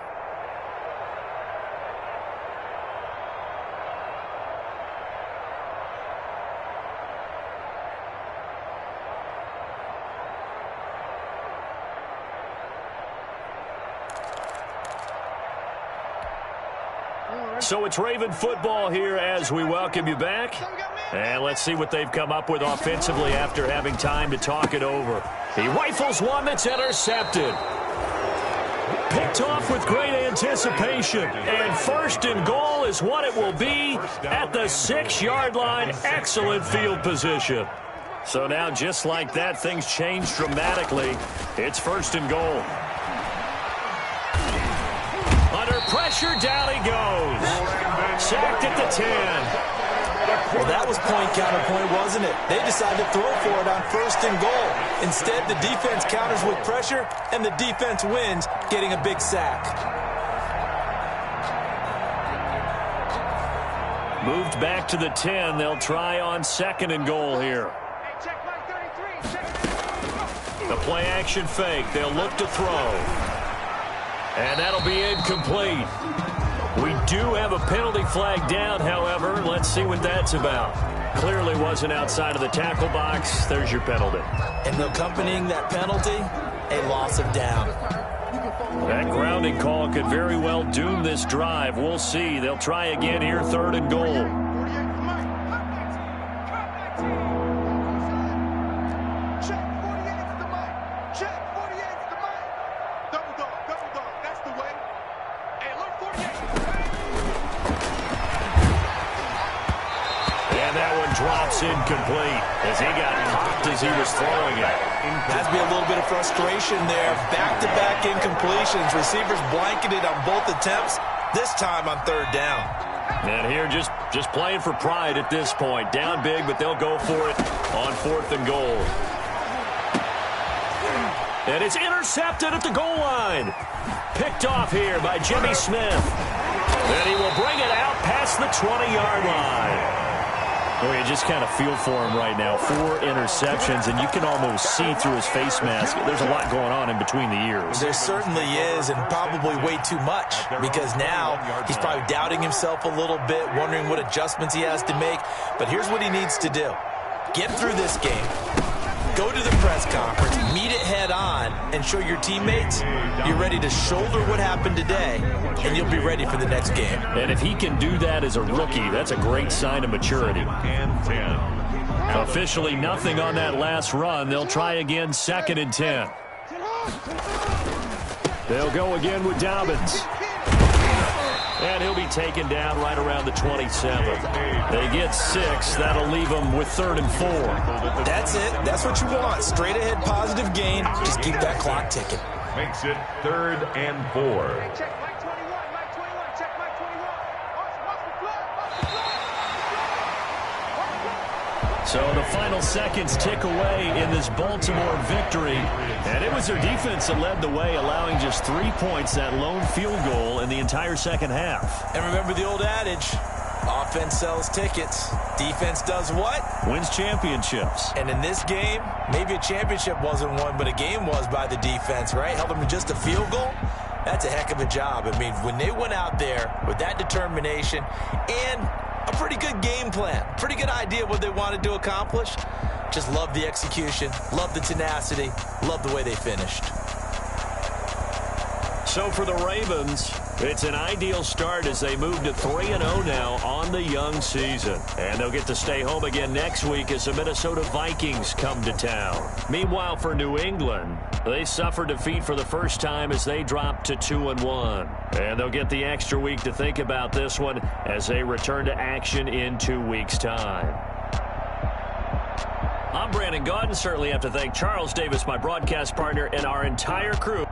So it's Raven football here as we welcome you back. And let's see what they've come up with offensively after having time to talk it over. He rifles one that's intercepted. Picked off with great anticipation. And 1st and goal is what it will be at the 6-yard line. Excellent field position. So now, just like that, things change dramatically. It's 1st and goal. Under pressure, down he goes. Sacked at the 10. Well, that was point counterpoint, wasn't it? They decided to throw for it on 1st and goal. Instead, the defense counters with pressure, and the defense wins, getting a big sack. Moved back to the 10. They'll try on 2nd and goal here. The play action fake. They'll look to throw. And that'll be incomplete. We do have a penalty flag down, however. Let's see what that's about. Clearly wasn't outside of the tackle box. There's your penalty. And accompanying that penalty, a loss of down. That grounding call could very well doom this drive. We'll see. They'll try again here, 3rd and goal. Drops incomplete as he got popped as he was throwing it. Has to be a little bit of frustration there. Back-to-back incompletions. Receivers blanketed on both attempts, this time on 3rd down. And here just playing for pride at this point. Down big, but they'll go for it on 4th and goal. And it's intercepted at the goal line. Picked off here by Jimmy Smith. And he will bring it out past the 20-yard line. Well, you just kind of feel for him right now. 4 interceptions, and you can almost see through his face mask. There's a lot going on in between the ears. There certainly is, and probably way too much, because now he's probably doubting himself a little bit, wondering what adjustments he has to make. But here's what he needs to do. Get through this game. Go to the press conference, meet it head on, and show your teammates you're ready to shoulder what happened today, and you'll be ready for the next game. And if he can do that as a rookie, that's a great sign of maturity. Officially nothing on that last run. They'll try again, 2nd and 10. They'll go again with Dobbins. And he'll be taken down right around the 27. They get 6. That'll leave them with 3rd and 4. That's it. That's what you want. Straight ahead positive gain. Just keep that clock ticking. Makes it 3rd and 4. So the final seconds tick away in this Baltimore victory. And it was their defense that led the way, allowing just 3 points, that lone field goal in the entire second half. And remember the old adage, offense sells tickets. Defense does what? Wins championships. And in this game, maybe a championship wasn't won, but a game was by the defense, right? Held them to just a field goal. That's a heck of a job. I mean, when they went out there with that determination and a pretty good game plan, pretty good idea what they wanted to accomplish, just love the execution, love the tenacity, love the way they finished. So for the Ravens, it's an ideal start as they move to 3-0 now on the young season. And they'll get to stay home again next week as the Minnesota Vikings come to town. Meanwhile, for New England, they suffered defeat for the first time as they dropped to 2-1. And they'll get the extra week to think about this one as they return to action in 2 weeks' time. I'm Brandon Gaudin. Certainly have to thank Charles Davis, my broadcast partner, and our entire crew.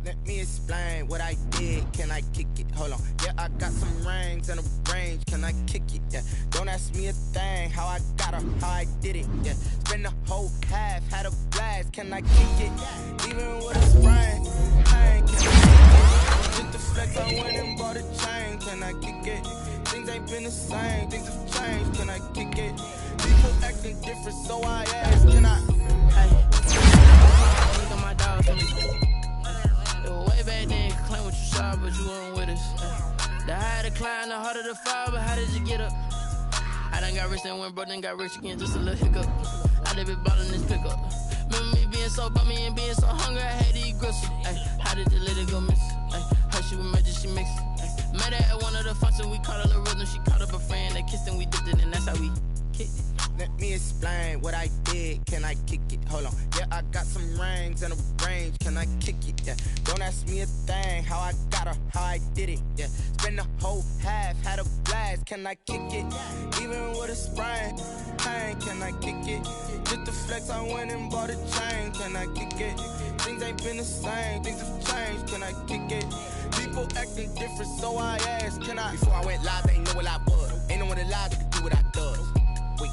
Let me explain what I did. Can I kick it? Hold on. Yeah, I got some rings and a range. Can I kick it? Yeah. Don't ask me a thing. How I got her, how I did it. Yeah. Spend the whole half, had a blast. Can I kick it? Even with a sprain. Can I kick it? Just the flex, I went and bought a chain. Can I kick it? Things ain't been the same. Things have changed. Can I kick it? People acting different, so I ask. Can I? Hey. Look at my dog. Way back then, claim what you saw, but you weren't with us. The higher the climb, the harder the fall, but how did you get up? I done got rich and went broke, then got rich again, just a little hiccup. I done been ballin' this pickup. Remember me being so bummy and being so hungry, I had to eat gristle. How did the lady go miss? Her she was magic, she mixed. Met her at one of the functions, we called her the rhythm. She called up a friend, they kissed and we dipped it, and that's how we kicked it. Let me explain what I did. Can I kick it? Hold on. Yeah, I got some rings and a range. Can I kick it? Yeah. Don't ask me a thing. How I got her, how I did it. Yeah. Spend the whole half, had a blast. can I kick it? Even with a sprain, pain, can I kick it? Just the flex, I went and bought a chain, can I kick it? Things ain't been the same, things have changed, can I kick it? People acting different, so I asked, can I? Before I went live, they ain't know what I was. Ain't no one alive that could do what I does. Wait,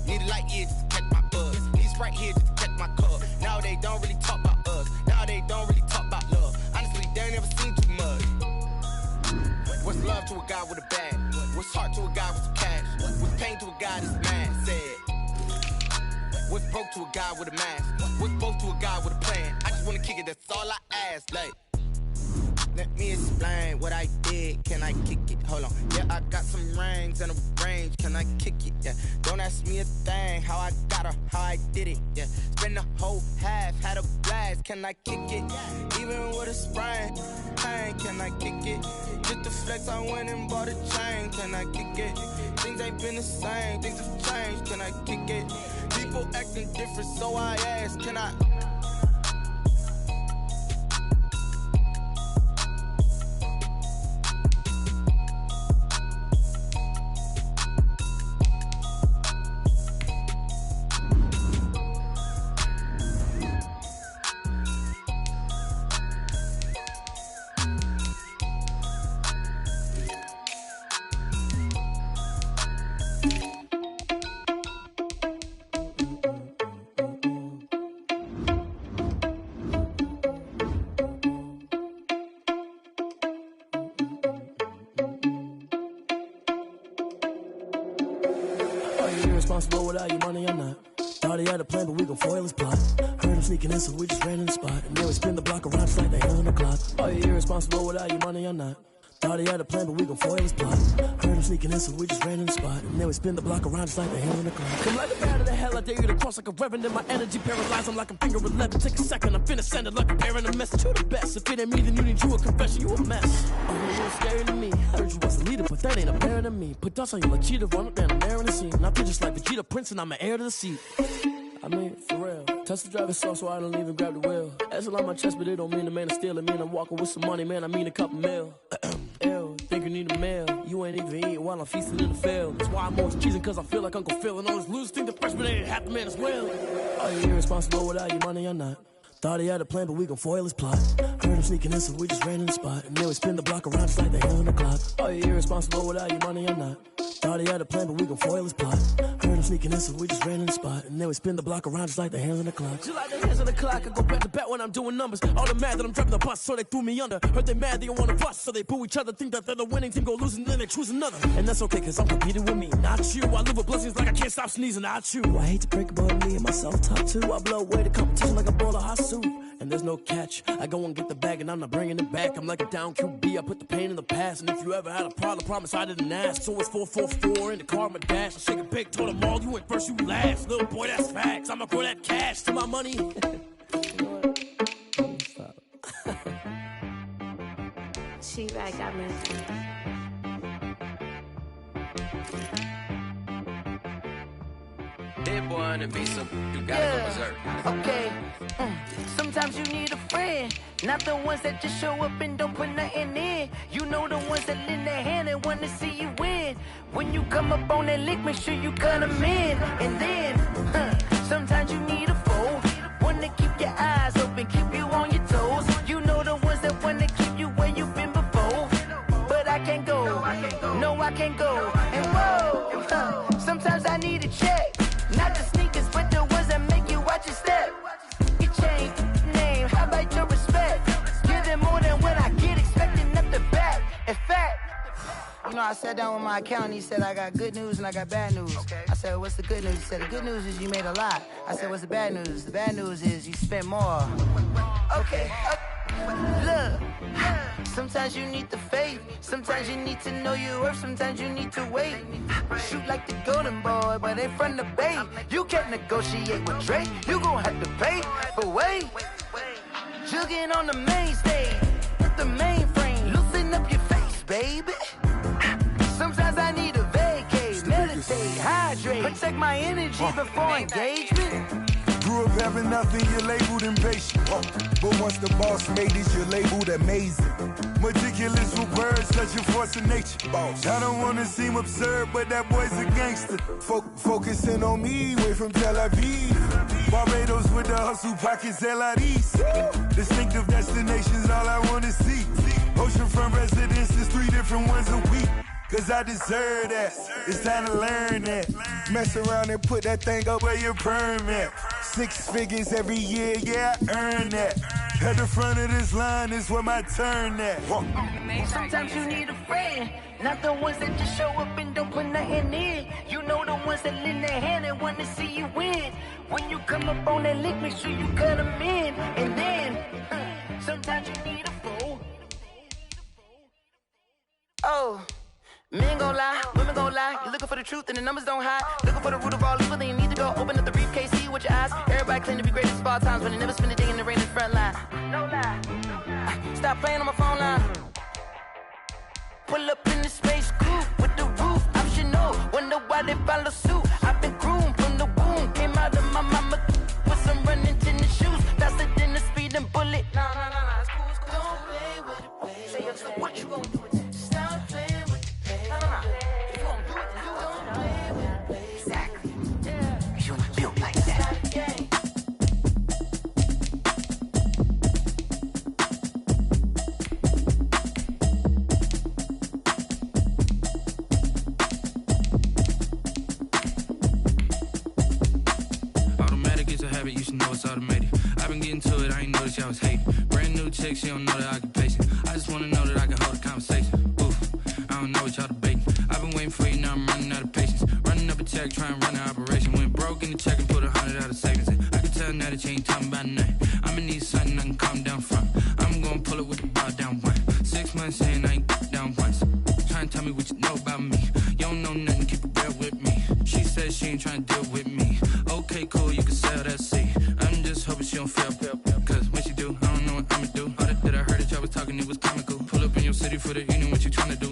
need a light here just to catch my buzz. Need Sprite here just to catch my cup. Now they don't really talk about us. Now they don't really talk about love. Honestly, they ain't never seen too much. What's love to a guy with a bag? What's heart to a guy with some cash? What's pain to a guy that's mad? Said. What's broke to a guy with a mask? What's both to a guy with a plan? I just wanna kick it, that's all I ask. Like, let me explain what I did. Can I kick it? Hold on. Yeah, I got some rings and a range. Can I kick it? Yeah. Don't ask me a thing. How I got her, how I did it. Yeah. Spend the whole half, had a blast. Can I kick it? Even with a sprain, pain. Can I kick it? Just the flex, I went and bought a chain. Can I kick it? Things ain't been the same. Things have changed. Can I kick it? People acting different, so I ask. Can I? Irresponsible without your money, I'm not. Thought he had a plan, but we gon' foil his plot. Heard him sneaking in, so we just ran in the spot. And then we spin the block around just like the hell on the clock. Oh, you irresponsible without your money, I'm not. Thought he had a plan, but we gon' foil his plot. Heard him sneaking in, so we just ran in the spot. And then we spin the block around just like the hell on the clock. Come like a bat of the hell, I dare you to cross like a reverend. My energy paralyzed, I'm like a finger 11. Take a second, I'm finna send it like a parent, a message to the best. If it ain't me, then you need you a confession, you a mess. Oh, you're scary to me. Heard you was a leader, but that ain't apparent to me. Put dust on you like cheetah, run up down the air in the scene. Now I just like Vegeta Prince, and I'm an heir to the seat. I mean, for real. Touch the driver's sauce so I don't even grab the wheel. That's on my chest, but it don't mean the man is stealing. Mean I'm walking with some money, man, I mean a couple mil. Ew, think you need a meal. You ain't even eating while I'm feasting in the field. That's why I'm always cheesing, cause I feel like Uncle Phil. And all those losers think the freshman ain't half the man as well. Oh, you irresponsible without your money, I'm not. Thought he had a plan, but we gon' foil his plot. Heard him sneaking in, so we just ran in the spot. And then we spin the block around just like the hell on the clock. Oh, you irresponsible without your money, I'm not. Thought he had a plan, but we gon' foil his plot. Heard him sneaking in, so we just ran in the spot. And then we spin the block around just like the hands on the clock. Just like the hands on the clock, I go back to back when I'm doing numbers. All the mad that I'm driving the bus, so they threw me under. Heard they mad, they don't wanna bust, so they boo each other. Think that they're the winning team, go losing, then they choose another. And that's okay, cause I'm competing with me, not you. I live with blessings like I can't stop sneezing, not you. I hate to break about me and myself top too. I blow away the competition like a bowl of hot soup. And there's no catch, I go and get the bag and I'm not bringing it back. I'm like a down QB, I put the pain in the past. And if you ever had a problem, promise I didn't ask. So it's 444 in the car, my dash. I shake a big, told them all, you went first, you last. Little boy, that's facts, I'ma grow that cash to my money. She like got me. Dead boy on the beat, so you gotta go berserk. Okay. Sometimes you need a friend, not the ones that just show up and don't put nothing in. You know the ones that lend their hand and want to see you win. When you come up on that lick, make sure you cut them in. And then, sometimes you need a foe, one to keep your eyes open, keep you on your toes. You know the ones that want to keep you where you've been before. But I can't go, no I can't go. And whoa, sometimes I need a check. Not the sneakers, but the ones that make you watch your step. You change name, how about your respect? Give them more than what I get, expecting up the back. In fact, you know, I sat down with my accountant, he said I got good news and I got bad news. Okay. I said, what's the good news? He said, the good news is you made a lot. I said, what's the bad news? The bad news is you spent more. Okay, look, sometimes you need the faith, sometimes you need to know your worth, sometimes you need to wait. Shoot like the golden boy, but in front of the bay. You can't negotiate with Drake, you gon' have to pay. But wait, jugging on the main stage, with the mainframe, loosen up your face, baby. Sometimes I need a vacate, meditate, hydrate, protect my energy before engagement. grew up having nothing, you're labeled impatient. But once the boss made it, you're labeled amazing. Meticulous with words, such a force of nature. I don't wanna seem absurd, but that boy's a gangster. Focusing on me, way from Tel Aviv. Barbados with the hustle pockets, LIDs. Distinctive destinations, all I wanna see. Oceanfront residences, 3 different ones a week. Cause I deserve that, it's time to learn that. Mess around and put that thing up where your permit. 6 figures every year, yeah, I earn that. At the front of this line is where my turn at. Sometimes you need a friend, not the ones that just show up and don't put nothing in. You know the ones that lend their hand and want to see you win. When you come up on that lick, make sure you cut them in. And then, sometimes you need a fool. Oh. Men gon' lie, women gon' lie. You're looking for the truth and the numbers don't hide. Looking for the root of all evil, then you need to go open up the briefcase, see with your eyes. Everybody claim to be greatest of all times, but they never spend a day in the rain in the front line. No lie. Stop playing on my phone line. Pull up in the space coupe with the roof optional. Wonder why they follow suit. I've been groomed from the womb. Came out of my mama with some running tennis shoes. Faster than the speeding bullet. Nah, it's cool, it's cool. Don't play with it, baby. Say so what you gon' do with it? Stop playing with it. If you gon' do it, then don't play with it. Exactly. You ain't built like that. Automatic is a habit, you should know it's automated. I've been getting to it, I ain't noticed y'all was hating. Brand new chick, she don't know the occupation. I just wanna know that I can hold a conversation. Oof, I don't know what y'all debating. I've been waiting for you, now I'm running out of patience. Running up a check, trying to run an operation. Went broke in the check and put 100 out of savings in. I can tell now that you ain't talking about nothing. I'ma need something I can calm down from. I'm gonna pull it with the bar down one. 6 months saying I ain't down once. Trying to tell me what you know about me. You don't know nothing, keep it real with me. She says she ain't trying to deal with me. Okay, cool, you can sell that seat. I'm just hoping she don't feel. Cause when she do, I don't know what I'ma do. All that I heard that y'all was talking, it was comical. Pull up in your city for the evening, what you trying to do?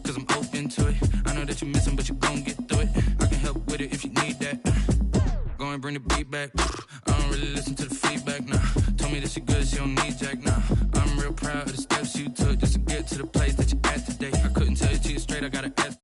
Cause I'm open to it. I know that you missing, but you gon' get through it. I can help with it if you need that. Go and bring the beat back. I don't really listen to the feedback, nah. Told me that she good, she don't need jack, nah. I'm real proud of the steps you took just to get to the place that you at today. I couldn't tell you to you straight, I gotta ask.